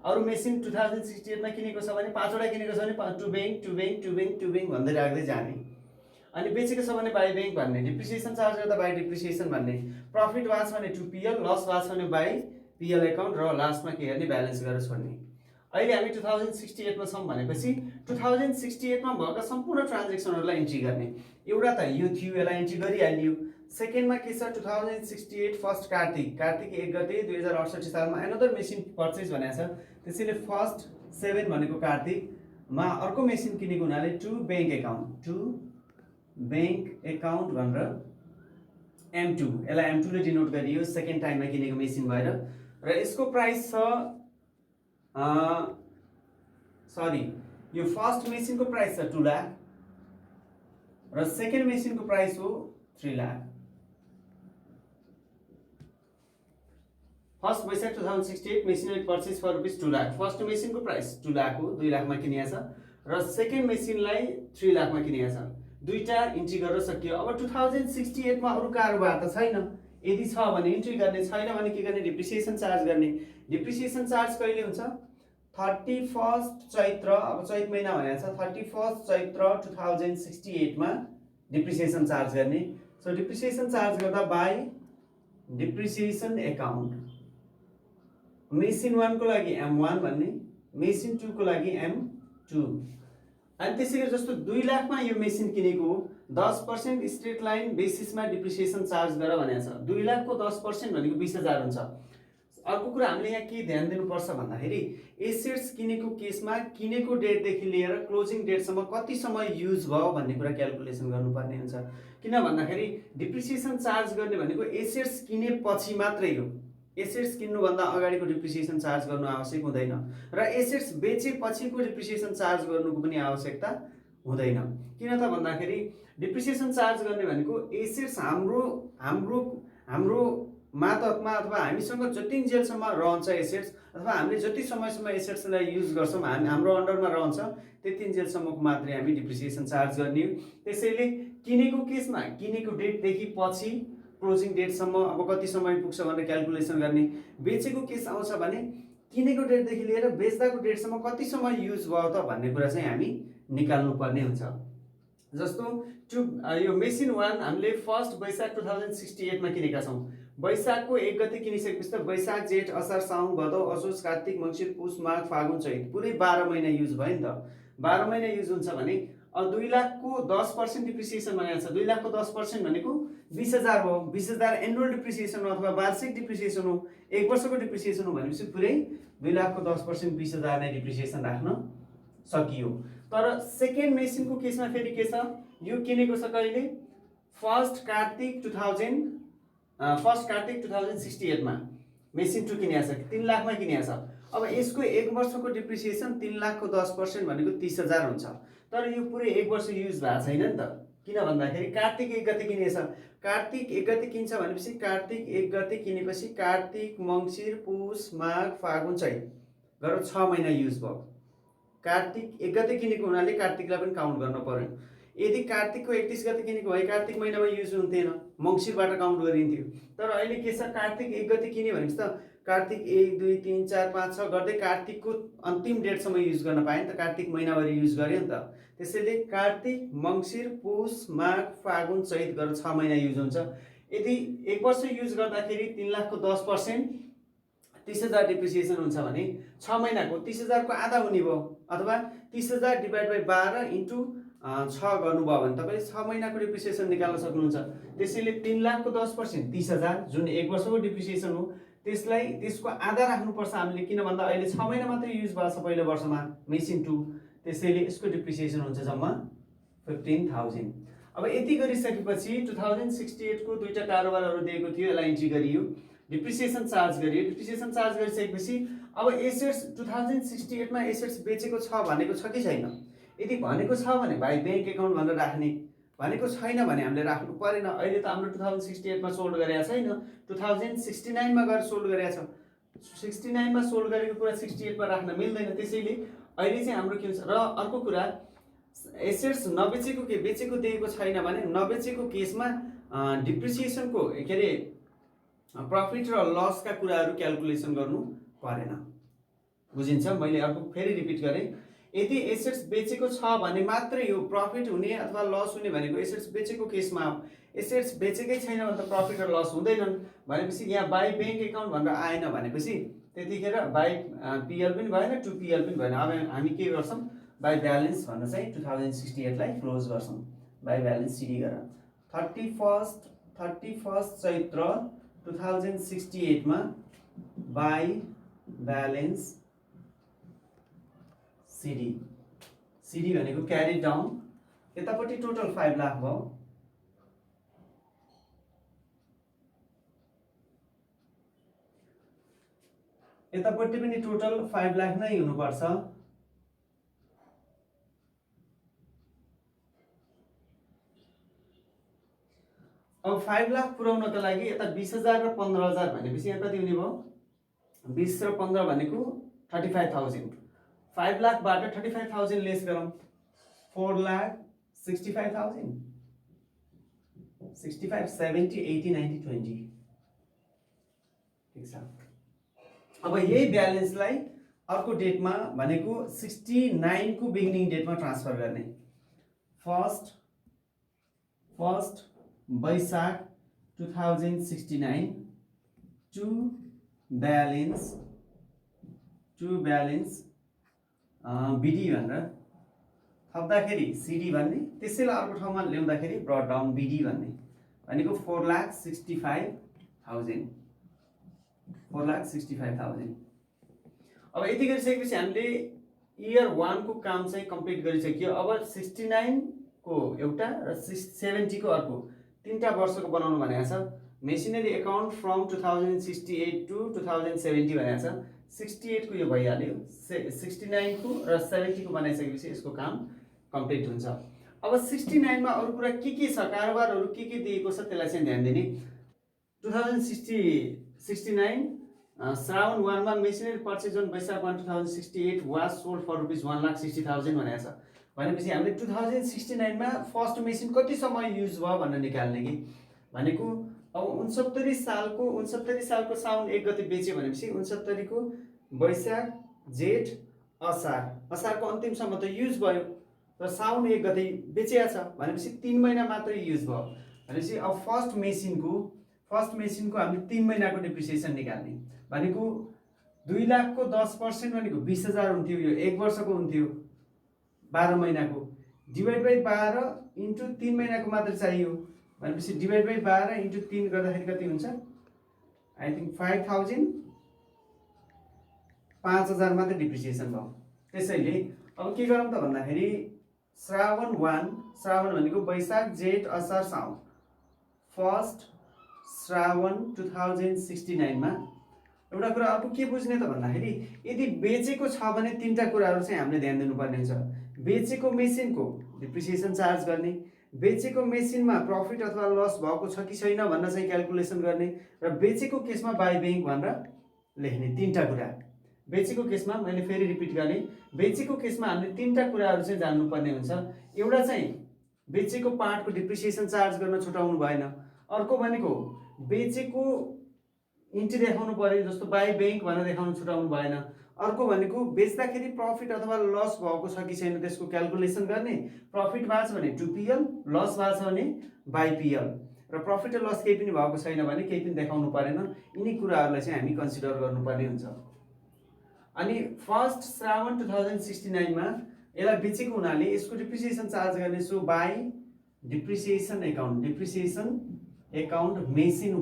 अरु मेसिन 2068 मा किनेको छ भने 5 वटा किनेको छ भने to bank to bank to bank to bank भन्दै राख्दै जाने। अनि बेचेको छ भने बाई बैंक भन्ने, डिप्रिसिएसन चार्ज गर्दा बाई डिप्रिसिएसन भन्ने, प्रफिट वास भने टु पीएल, लस वास भने बाई पीएल एकाउन्ट र लास्टमा के गर्ने ब्यालेन्स गरेर छोड्ने। अहिले हामी 2068 मा छौं भनेपछि 2068 मा भएका सम्पूर्ण ट्रान्ज्याक्सनहरूलाई इन्ट्री गर्ने। एउटा त यो थियो, यसलाई इन्ट्री गरिहालियो। सेकेन्डमा के छ 2068 फर्स्ट कार्तिक 1 गते 2068 सालमा अनदर मेसिन पर्चेज भनेको छ। त्यसैले फर्स्ट 7 भनेको कार्तिकमा अर्को मेसिन किनेको हुनाले टु बैंक एकाउन्ट भनेर M2 यसलाई M2 ले डिनोट गरियो सेकेन्ड टाइममा किनेको मेसिन भएर र यसको प्राइस छ यो फर्स्ट मेसिनको प्राइस छ 2 लाख र सेकेन्ड मेसिनको प्राइस हो 3 lakh. First Baishakh 2068 machinery purchase for rupees 2 lakh. First मेसिनको प्राइस 2 लाख हो, 2 लाखमा किनेको छ र सेकेन्ड मेसिनलाई 3 लाखमा किनेको छ। दुईटा इन्ट्री गरेर सकियो। अब 2068 मा अरु कारोबार त छैन। यदि छ भने इन्ट्री गर्ने, छैन भने के गर्ने डिप्रिसिएसन चार्ज गर्ने। डिप्रिसिएसन चार्ज कहिले हुन्छ 31 चैत्र, अब चैत महिना भनेको छ 31 चैत्र 2068 मा डिप्रिसिएसन चार्ज गर्ने। सो डिप्रिसिएसन चार्ज गर्दा बाई डिप्रिसिएसन एकाउन्ट मेसिन 1 को लागि M1 भन्ने, मेसिन 2 को लागि M2 2। अनि त्यसै गरी जस्तो 2 लाखमा यो मेसिन किनेको 10% स्ट्रेट लाइन बेसिसमा डिप्रिसिएसन चार्ज गर भनेको छ। 2 लाखको 10% भनेको 20,000 हुन्छ। अर्को कुरा हामीले यहाँ के ध्यान दिनुपर्छ भन्दाखेरि एसेट्स किनेको केसमा किनेको डेटदेखि लिएर क्लोजिङ डेटसम्म कति समय युज भयो भन्ने कुरा क्यालकुलेसन गर्नुपर्ने हुन्छ। किन भन्दाखेरि डिप्रिसिएसन चार्ज गर्ने भनेको एसेट्स किनेपछि मात्रै हो। एसेट्स किन्नुभन्दा अगाडिको डिप्रिसिएसन चार्ज गर्नु आवश्यक हुँदैन र एसेट्स बेचेपछिको डिप्रिसिएसन चार्ज गर्नुको पनि आवश्यकता हुँदैन। किन त भन्दाखेरि डिप्रिसिएसन चार्ज गर्ने भनेको एसेट्स हाम्रो मातहतमा अथवा हामीसँग जतिन्जेलसम्म रहन्छ एसेट्स अथवा हामीले जति समयसम्म एसेट्सलाई युज गर्छौँ हाम्रो अन्डरमा रहन्छ त्यतिन्जेलसम्मको मात्रै हामी डिप्रिसिएसन चार्ज गर्ने हो। त्यसैले किनेको केसमा किनेको डेटदेखि पछि क्लोजिङ डेटसम्म अब कति समय पुग्छ भनेर क्यालकुलेसन गर्ने। बेचेको केस आउँछ भने किनेको डेटदेखि लिएर बेच्दाको डेटसम्म कति समय युज भयो त भन्ने कुरा चाहिँ हामी निकाल्नु पर्ने हुन्छ। जस्तो यो मेसिन 1 हामीले 1 वैशाख 2068 मा किनेका छौँ। वैशाखको 1 गते किनिसकेपछि त वैशाख जेठ असार साउन भदौ असोज कार्तिक मङ्सिर पुष माघ फागुन चैत पुरै 12 महिना युज भयो नि त। 12 महिना युज हुन्छ भने 2 लाखको 10% डिप्रिसिएसन भनेको छ। 2 लाखको 10% भनेको 20,000 हो। 20,000 एनुअल डिप्रिसिएसन हो अथवा वार्षिक डिप्रिसिएसन हो, 1 वर्षको डिप्रिसिएसन हो भनेपछि पुरै 2 लाखको 10% 20,000 नै डिप्रिसिएसन राख्न सकियो। तर सेकेन्ड मेसिनको केसमा फेरि के छ, यो किनेको छ कहिले 1 कार्तिक 2068 मा मेसिन 2 किनेको छ, 3 लाखमा किनेको छ। अब यसको 1 वर्षको डिप्रिसिएसन 3 लाखको 10% भनेको 30,000 हुन्छ। तर यो पुरै 1 वर्ष युज भएको छैन नि त। किन भन्दाखेरि कार्तिक 1 गते किनेछ। कार्तिक 1 गते किन्छ भनेपछि कार्तिक 1 गते किनेपछि कार्तिक मङ्सिर पुष माघ फागुन चैत गरेर 6 महिना युज भयो। कार्तिक 1 गते किनेको हुनाले कार्तिकलाई पनि काउन्ट गर्न पर्यो। यदि कार्तिकको 31 गते किनेको भए कार्तिक महिनामा युज हुन्थेन, मङ्सिरबाट काउन्ट गरिन्थ्यो। तर अहिले के छ, कार्तिक 1 गते किन्यो भनेपछि त कार्तिक 1 2 3 4 5 6 गर्दै कार्तिकको अन्तिम डेटसम्म युज गर्न पायो नि त, कार्तिक महिनाभरि युज गर्यो नि त। त्यसैले कार्तिक मङ्सिर पुष माघ फागुन चैत गरेर 6 महिना युज हुन्छ। यदि 1 वर्ष युज गर्दाखेरि 3 लाखको 10% 30,000 डिप्रिसिएसन हुन्छ भने 6 महिनाको 30,000 को आधा हुने भयो अथवा 30,000 डिभाइड बाई 12 इन्टु 6 गर्नुभयो भने तपाईले 6 महिनाको डिप्रिसिएसन निकाल्न सक्नुहुन्छ। त्यसैले 3 लाखको 10% 30,000 जुन 1 वर्षको डिप्रिसिएसन हो त्यसको आधा राख्नुपर्छ हामीले। किन भन्दा अहिले 6 महिना मात्रै युज भएको छ पहिलो वर्षमा मेसिन 2, त्यसैले यसको डिप्रिसिएसन हुन्छ जम्मा 15,000। अब यति गरिसकेपछि 2068 को दुईटा कारोबारहरू दिएको थियो, यसलाई इन्ट्री गरियो, डिप्रिसिएसन चार्ज गरियो। डिप्रिसिएसन चार्ज गरिसकेपछि अब एसेट्स 2068 मा एसेट्स बेचेको छ भनेको छ कि छैन। यदि भनेको छ भने भाइ बैंक एकाउन्ट भनेर राख्ने, भनेको छैन भने हामीले राख्नु परेन। अहिले त हाम्रो 2068 मा सोल्ड गरेको छैन, 2069 मा गएर सोल्ड गरेको छ। 69 मा सोल्ड गरेको कुरा 68 मा राख्न मिल्दैन। त्यसैले अहिले चाहिँ हाम्रो के हुन्छ र अर्को कुरा एसेट्स नबेचेको के बेचेको दिएको छैन भने नबेचेको केसमा डिप्रिसिएसनको के अरे प्रफिट र लसका कुराहरू क्यालकुलेसन गर्नु परेन। बुझिन्छ? मैले अर्को फेरि रिपिट गरेँ, यदि एसेट्स बेचेको छ भने मात्रै यो प्रफिट हुने अथवा लस हुने भनेको एसेट्स बेचेको केसमा हो। एसेट्स बेचेकै छैन भने त प्रफिट र लस हुँदैनन् भनेपछि यहाँ बाई बैंक एकाउन्ट भनेर आएन भनेपछि त्यतिखेर बाई पिएल पनि भएन, 2PL पनि भएन। अब हामी के गर्छौँ, बाई ब्यालेन्स भनेर चाहिँ 2068 लाई क्लोज गर्छौँ। बाई ब्यालेन्स सिडी गरेर 31 चैत्र 2068 मा बाई ब्यालेन्स सिडी भनेको क्यारी डाउन, यतापट्टि टोटल 5 लाख भयो। यतापट्टि पनि टोटल 5 लाख नै हुनुपर्छ। अब 5 लाख पुर्याउनका लागि यता 20,000 र 15,000 भनेपछि यहाँ कति हुने भयो, 20 र 15 भनेको 35,000। 5 लाखबाट 35,000 लेस गरौँ, 4,65,000, 65 70 80 90 20। ठिक छ। अब यही ब्यालेन्सलाई अर्को डेटमा भनेको 69 को बिगिनिङ डेटमा ट्रान्सफर गर्ने। First Baishakh 2069 to balance BD भनेर थप्दाखेरि सिडी भन्ने, त्यसैलाई अर्को ठाउँमा ल्याउँदाखेरि ब्रट डाउन बिडी भन्ने, भनेको 4,65,000 4,65,000। अब यति गरिसकेपछि हामीले इयर 1 को काम चाहिँ कम्प्लिट गरिसक्यो। अब 69 को एउटा र 70 को अर्को तीनटा वर्षको बनाउनु भनेको छ। मेसिनरी एकाउन्ट फ्रम 2068 टु 2070 भनेको छ। 68 को यो भइहाल्यो, 69 को र 70 को बनाइसकेपछि यसको काम कम्प्लिट हुन्छ। अब 69 मा अरु कुरा के छ, कारोबारहरु के दिएको छ त्यसलाई चाहिँ ध्यान दिने। 2069 श्रावण 1 मा machinery purchase on Baishakh 1 2068 was sold for ₹1,60,000 भनेको छ। भनेपछि हामीले 2069 मा फर्स्ट मेसिन कति समय युज भयो भनेर निकाल्ने कि भनेको अब 69 सालको साउन 1 गते बेच्यो भनेपछि 69 को वैशाख जेठ असारको अन्तिमसम्म त युज भयो, र साउन 1 गते बेचिया छ भनेपछि 3 महिना मात्रै युज भयो। भनेपछि अब फर्स्ट मेसिनको हामीले 3 महिनाको डिप्रिसिएसन निकाल्ने भनेको 2 लाख को 10% भनेको 20,000 हुन्थ्यो, यो 1 वर्षको हुन्थ्यो 12 महिनाको, डिवाइड बाइ 12 इन्टु 3 महिनाको मात्र चाहियो भनेपछि डिवाइड बाइ 12 इन्टु 3 गर्दाखेरि कति हुन्छ, आई थिंक 5,000 मात्र डिप्रिसिएसन भयो। त्यसैले अब के गरौँ त भन्दाखेरि श्रावण भनेको वैशाख जेठ असार साउन, फर्स्ट श्रावण 2069 मा एउटा कुरा अर्को के बुझ्ने त भन्दाखेरि यदि बेचेको छ भने तीनटा कुराहरु चाहिँ हामीले ध्यान दिनुपर्ने हुन्छ। बेचेको मेसिनको डिप्रिसिएसन चार्ज गर्ने, बेचेको मेसिनमा प्रफिट अथवा लस भएको छ कि छैन भनेर चाहिँ क्याल्कुलेसन गर्ने, र बेचेको केसमा बाई बैंक भनेर लेख्ने। तीनटा कुरा बेचेको केसमा, मैले फेरि रिपिट गर्ने, बेचेको केसमा हामीले तीनटा कुराहरु चाहिँ जान्नुपर्ने हुन्छ। एउटा चाहिँ बेचेको पार्टको डिप्रिसिएसन चार्ज गर्न छुटाउनु भएन, अर्को भनेको बेचेको इन्ट्री देखाउनु पर्यो जस्तो बाई बैंक भनेर देखाउन छुटाउनु भएन, अर्को भनेको बेच्दाखेरि प्रफिट अथवा लस भएको छ कि छैन त्यसको क्याल्कुलेसन गर्ने, प्रफिट भएको छ भने 2PL, लस भएको छ भने बाई PL, र प्रफिट र लस केही पनि भएको छैन भने केही पनि देखाउनु परेन। यिनी कुराहरुलाई चाहिँ हामी कन्सिडर गर्नुपर्ने हुन्छ। अनि फर्स्ट श्रावण 2069 मा यसलाई बेचेको हुनाले यसको डिप्रिसिएसन चार्ज गर्ने, so by depreciation account machine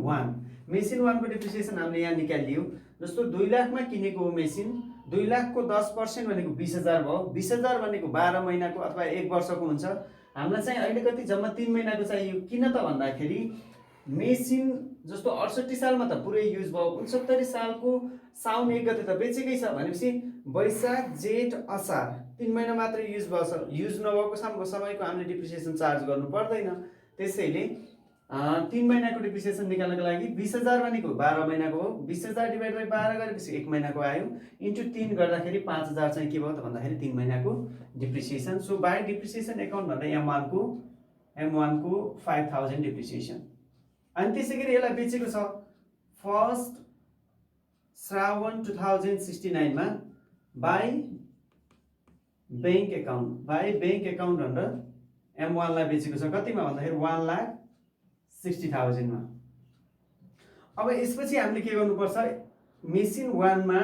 1 को डिप्रिसिएसन हामीले यहाँ निकालियो। जस्तो 2 लाख मा किनेको हो मेसिन, 2 लाख को 10% भनेको 20,000 भयो, 20,000 भनेको 12 महिनाको अथवा 1 वर्षको हुन्छ। हामीलाई चाहिँ अहिले कति जम्मा 3 महिनाको चाहियो। किन त भन्दाखेरि मेसिन जस्तो 68 सालमा त पुरै युज भयो, 69 सालको साउन 1 गते त बेचेकै छ भनेपछि वैशाख जेठ असार 3 महिना मात्र युज भएको छ। युज नभएको समयको हामीले डिप्रिसिएसन चार्ज गर्नु पर्दैन। त्यसैले 3 महिनाको डिप्रिसिएसन निकाल्नको लागि 20,000 भनेको 12 महिनाको हो, 20,000 डिवाइड बाइ 12 गरेपछि 1 महिनाको आयो, इन्टु 3 गर्दाखेरि 5,000 चाहिँ के भयो त भन्दाखेरि 3 महिनाको depreciation. So by depreciation account भन्दा M1 को 5,000 डिप्रिसिएसन। अनि त्यसैगरी यसलाई बेचेको छ फर्स्ट श्रावण 2069 मा बाइ बैंक एकाउन्ट भनेर M1 लाई बेचेको छ कतिमा भन्दाखेरि 1,60,000 मा। अब यसपछि हामीले के गर्नुपर्छ, मेसिन 1 मा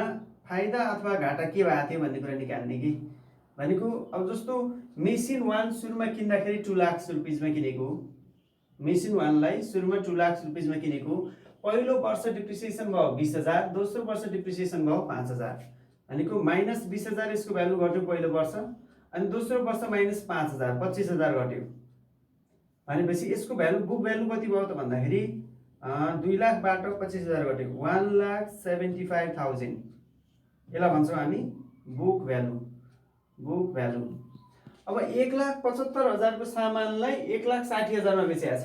फाइदा अथवा घाटा के भएको थियो भन्ने कुरा निकाल्ने कि भनेको अब जस्तो मेसिन 1 सुरुमा किन्दाखेरि 2 लाख रुपैयाँमा किनेको, मेसिन 1 लाई सुरुमा 2 लाख रुपैयाँमा किनेको, पहिलो वर्ष डिप्रिसिएसन भयो 20,000, दोस्रो वर्ष डिप्रिसिएसन भयो 5,000 भनेको माइनस 20,000 यसको भ्यालु घट्यो पहिलो वर्ष, अनि दोस्रो वर्ष माइनस 5,000 25,000 घट्यो भनेपछि यसको भ्यालु बुक भ्यालु कति भयो त भन्दाखेरि 2 लाखबाट 25,000 घट्यो 1,75,000। यसलाई भन्छौँ हामी बुक भ्यालु। अब 1,75,000 को सामानलाई 1,60,000 मा बेचेको छ,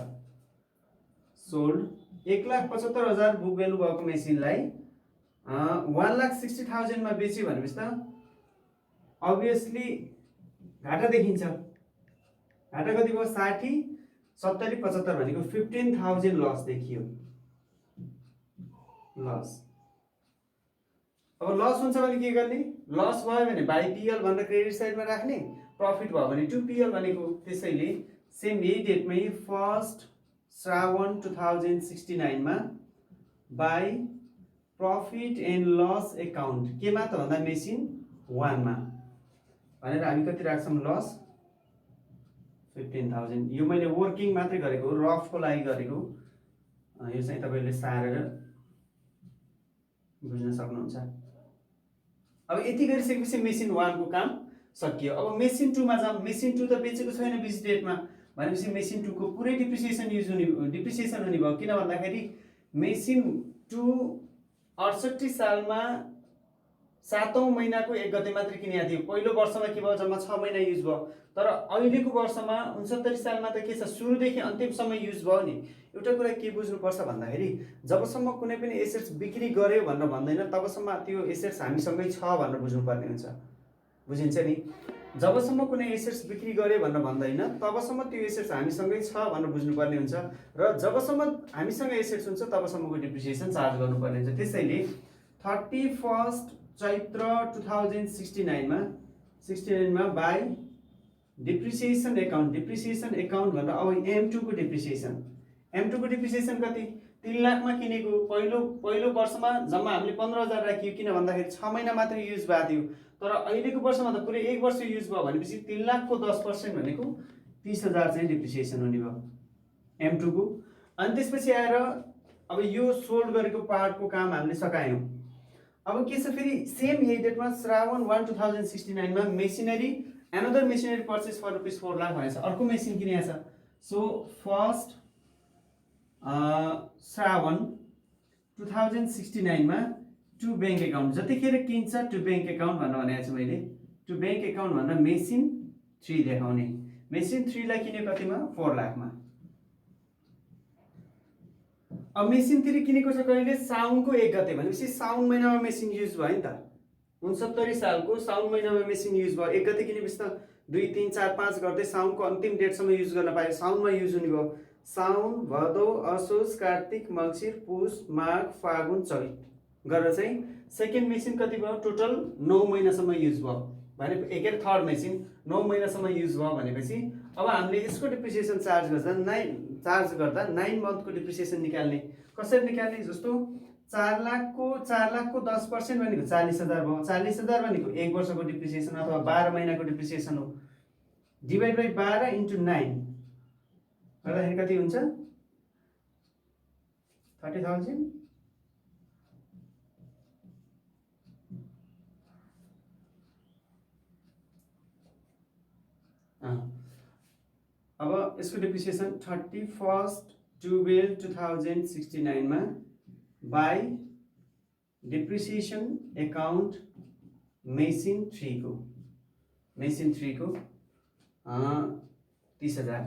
सोल्ड 1,75,000 बुक भ्यालु भएको मेसिनलाई 1,60,000 मा बेच्यो भनेपछि त अभियसली घाटा देखिन्छ। घाटा कति भयो 60 70 75 भनेको 15,000 लस देखियो। लस अब लस हुन्छ भने के गर्ने, लस भयो भने बाइ PL भनेर क्रेडिट साइडमा राख्ने, प्रफिट भयो भने 2PL भनेको। त्यसैले सेम यही डेटमै फर्स्ट श्रावण 2069 मा by profit and loss account केमा त भन्दा मेसिन 1 मा भनेर हामी कति राख्छौँ लस 15,000। यो मैले वर्किङ मात्रै गरेको हो, रफको लागि गरेको। यो चाहिँ तपाईँले सारेर बुझ्न सक्नुहुन्छ। अब यति गरिसकेपछि मेसिन 1 को काम सकियो। अब मेसिन 2 मा जाउँ। मेसिन 2 त बेचेको छैन 20 डेटमा, भनेपछि मेसिन 2 को पुरै डिप्रिसिएसन हुने भयो। किन भन्दाखेरि मेसिन 2 68 सालमा 7औं महिनाको 1 गते मात्रै किनेको थियो। पहिलो वर्षमा के भयो, जम्मा 6 महिना युज भयो। तर अहिलेको वर्षमा 69 सालमा त के छ, सुरुदेखि अन्तिमसम्म युज भयो नि। एउटा कुरा के बुझ्नुपर्छ भन्दाखेरि जबसम्म कुनै पनि एसेट्स बिक्री गर्यो भनेर भन्दैन, तबसम्म त्यो एसेट्स हामीसँगै छ भनेर बुझ्नुपर्ने हुन्छ। बुझिन्छ नि? जबसम्म कुनै एसेट्स बिक्री गर्यो भनेर भन्दैन, तबसम्म त्यो एसेट्स हामीसँगै छ भनेर बुझ्नुपर्ने हुन्छ। र जबसम्म हामीसँग एसेट्स हुन्छ तबसम्मको डिप्रिसिएसन चार्ज गर्नुपर्ने हुन्छ। त्यसैले 31 चैत्र 2069 मा बाई डिप्रिसिएसन एकाउन्ट भनेर अब M2 को डिप्रिसिएसन कति, 3 लाखमा किनेको। पहिलो वर्षमा जम्मा हामीले 15,000 राखियो, किन भन्दाखेरि 6 महिना मात्रै युज भएको थियो। तर अहिलेको वर्षमा त पुरै 1 वर्ष युज भयो, भनेपछि 3 लाखको 10% भनेको 30,000 चाहिँ डिप्रिसिएसन हुने भयो M2 को। अनि त्यसपछि आएर अब यो सोल्ड गरेको पार्टको काम हामीले सकायौँ। अब के छ फेरि सेम यही डेटमा श्रावण 1 2069 मा machinery another machinery purchase for rupees 4 lakh भनेछ। अर्को मेसिन किनेको छ। सो फर्स्ट श्रावण 2069 मा टु बैंक एकाउन्ट, जतिखेर किन्छ टु बैंक एकाउन्ट भनेर भनेको छु मैले। टु बैंक एकाउन्ट भनेर मेसिन 3 देखाउने। मेसिन 3 लाई किने कतिमा, 4 लाखमा। अब मेसिन 3 किनेको छ कहिले, साउनको 1 गते, भनेपछि साउन महिनामा मेसिन युज भयो नि त। 69 सालको साउन महिनामा मेसिन युज भयो। 1 गते किनेपछि त 2, 3, 4, 5 गर्दै साउनको अन्तिम डेटसम्म युज गर्न पायो। साउनमा युज हुने भयो। साउन, भदौ, असोज, कार्तिक, मङ्सिर, पुष, माघ, फागुन, चैत गरेर चाहिँ सेकेन्ड मेसिन कति भयो, टोटल 9 महिनासम्म युज भयो भने एकै थर्ड मेसिन 9 महिनासम्म युज भयो भनेपछि अब हामीले यसको डिप्रिसिएसन चार्ज गर्दा 9 मन्थको डिप्रिसिएसन निकाल्ने। कसरी निकाल्ने, जस्तो 4 लाखको 10% भनेको 40,000 भयो। 40,000 भनेको 1 वर्षको डिप्रिसिएसन अथवा 12 महिनाको डिप्रिसिएसन हो। डिभाइड बाई 12 इन्टु 9 गर्दाखेरि कति हुन्छ, 30,000। अब यसको डिप्रिसिएसन 31/12/2069 मा बाई डिप्रिसिएसन एकाउन्ट मेसिन 3 को 30,000।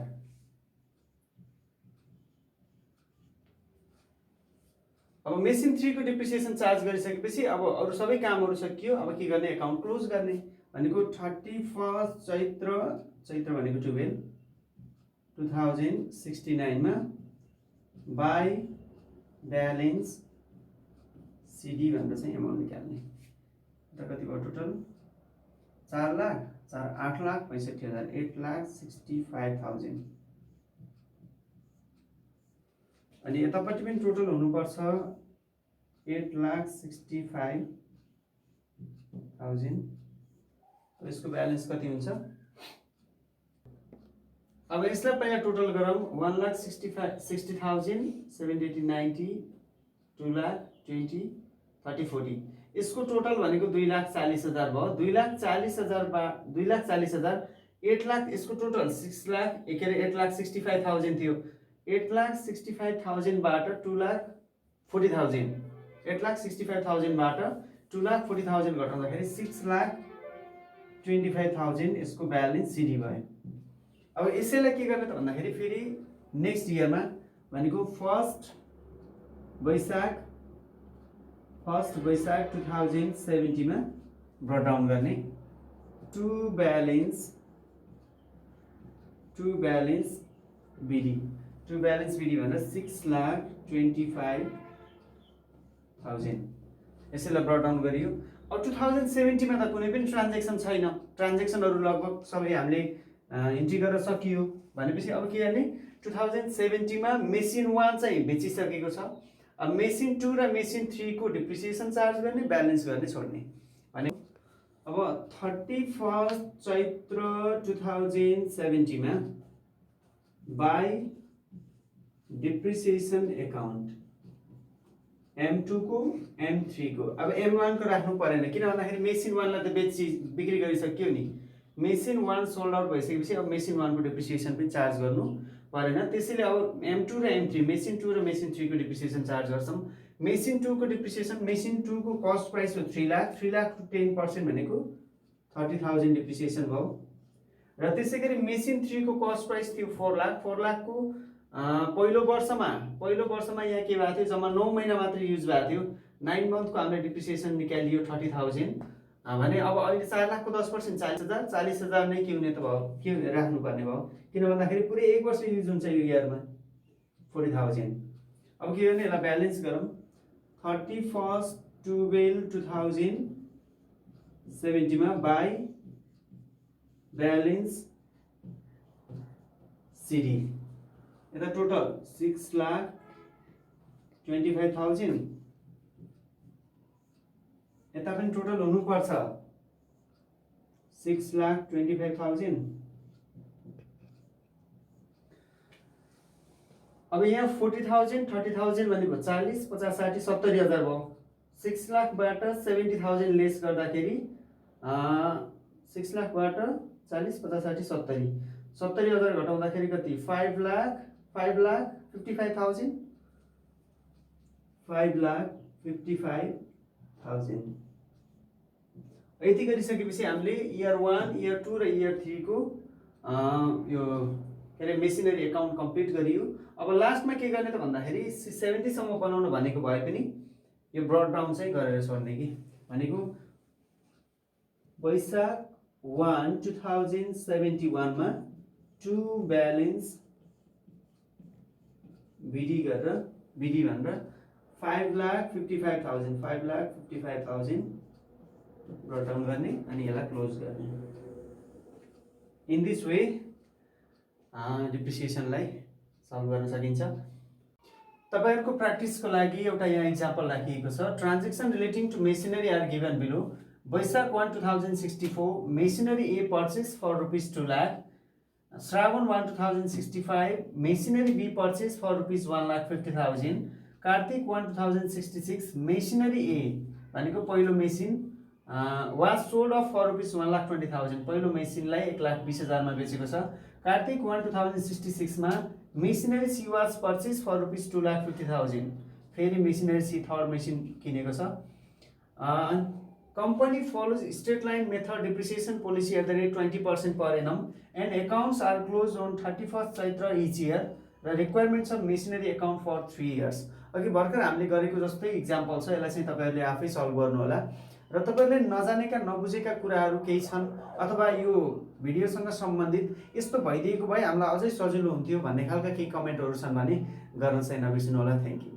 अब मेसिन 3 को डिप्रिसिएसन चार्ज गरिसकेपछि अब अरु सबै कामहरु सकियो। अब के गर्ने, एकाउन्ट क्लोज गर्ने भनेको 31 चैत्र भनेको 12 2069 मा बाई ब्यालेन्स सिडी भनेर चाहिँ एमाउन्ट निकाल्ने। त कति भयो टोटल, 4 लाख 8,65,000 8,65,000। अनि यतापट्टि पनि टोटल हुनुपर्छ 8,65,000। यसको ब्यालेन्स कति हुन्छ, अब यसलाई पहिला टोटल गरौँ। 1,60,000 780 90 2 लाख 20 30 40। यसको टोटल भनेको 2,40,000 भयो। 2,40,000 8 लाख यसको टोटल 6 लाख 8,65,000 थियो। 8,65,000 बाट 2,40,000 8,65,000 बाट 2,40,000 घटाउँदाखेरि 6,25,000 यसको ब्यालेन्स सिडी भयो। अब यसैलाई के गर्ने त भन्दाखेरि फेरि नेक्स्ट इयरमा भनेको फर्स्ट वैशाख 2070 मा ब्रट डाउन गर्ने टु ब्यालेन्स बिडी भनेर 6,25,000 यसैलाई ब्रट डाउन गरियो। अब 2070 मा त कुनै पनि ट्रान्जेक्सन छैन। ट्रान्जेक्सनहरु लगभग सबै हामीले इन्ट्री गरेर सकियो भनेपछि अब के गर्ने, 2070 मा मेसिन 1 चाहिँ बेचिसकेको छ। अब मेसिन 2 र मेसिन 3 को डिप्रिसिएसन चार्ज गर्ने, ब्यालेन्स गर्ने, छोड्ने भने। अब 31 चैत्र 2070 मा बाई डिप्रिसिएसन एकाउन्ट M2 को M3 को। अब M1 को राख्नु परेन किन भन्दाखेरि मेसिन 1 लाई त बिक्री गरिसक्यो नि। मेसिन 1 सोल्ड आउट भइसकेपछि अब मेसिन 1 को डिप्रिसिएसन पनि चार्ज गर्नु परेन। त्यसैले अब M2 र M3 मेसिन 2 र मेसिन 3 को डिप्रिसिएसन चार्ज गर्छौं। मेसिन 2 को डिप्रिसिएसन मेसिन 2 को कस्ट प्राइस हो 3 लाख, 3 लाख 10% भनेको 30,000 डिप्रिसिएसन भयो। र त्यसैगरी मेसिन 3 को कस्ट प्राइस थियो 4 लाख, 4 लाख को पहिलो वर्षमा यहाँ के भएको थियो, जम्मा 9 महिना मात्र युज भएको थियो। 9 मन्थ को हामीले डिप्रिसिएसन निकालियो 30,000 भने अब अहिले 4 लाख को 10% 40,000, 40,000 नै के हुने त भयो, के राख्नु पर्ने भयो किन भन्दाखेरि पुरै 1 वर्ष युज हुन्छ यो इयरमा 40,000। अब के गर्ने, यसलाई ब्यालेन्स गरौँ। 31 12 2070 मा बाई ब्यालेन्स सिडी, यता टोटल 6,25,000, यता पनि टोटल हुनु पर्छ 6,25,000। अब यहाँ 40,000 30,000 भनेको 40 50 60 70,000 भयो। 6 लाखबाट 70,000 लेस गर्दाखेरि 6 लाखबाट 40 50 60 70 70,000 घटाउँदाखेरि कति 5,55,000 5,55,000। यति गरिसकेपछि हामीले इयर 1 इयर 2 र इयर 3 को यो के अरे मेसिनरी एकाउन्ट कम्प्लिट गरियो। अब लास्टमा के गर्ने त भन्दाखेरि 70 सम्म बनाउनु भनेको भए पनि यो ब्रड डाउन चाहिँ गरेर छोड्ने कि भनेको वैशाख 1 2071 मा टु ब्यालेन्स बिडी गरेर बिडी भनेर 5,55,000 ब्रड डाउन गर्ने अनि यसलाई क्लोज गर्ने। इन दिस वे डिप्रिसिएसनलाई सल्भ गर्न सकिन्छ। तपाईहरुको प्र्याक्टिसको लागि एउटा यहाँ एक्जाम्पल राखिएको छ। Transaction relating to machinery are given below. Baishakh 1 2064 machinery A purchase for rupees 2 lakh. Shrawan 1 2065 machinery B purchase for rupees 1,50,000। Kartik 1 2066 machinery A भनेको पहिलो machine was sold off for rupees 1,20,000 पहिलो मेसिनलाई 1,20,000 मा बेचेको छ। कार्तिक 1 2066 मा machinery C was purchase for rupees 2,50,000 फेरि machinery C third machine किनेको छ। Company follows straight line method depreciation policy at the rate 20% per annum and accounts are closed on 31st Chaitra each year. The requirements of machinery account for 3 years. अघि भर्खर हामीले गरेको जस्तै example छ, यसलाई चाहिँ तपाईहरुले आफै सल्भ गर्नु होला। र तपाईहरुले नजानेका नबुझेका कुराहरु केही छन् अथवा यो भिडियोसँग सम्बन्धित यस्तो भइदिएको भए हामीलाई अझै सजिलो हुन्थ्यो भन्ने खालका केही कमेन्टहरु छन् भने गर्न चाहिँ नबिर्सनु होला। Thank you.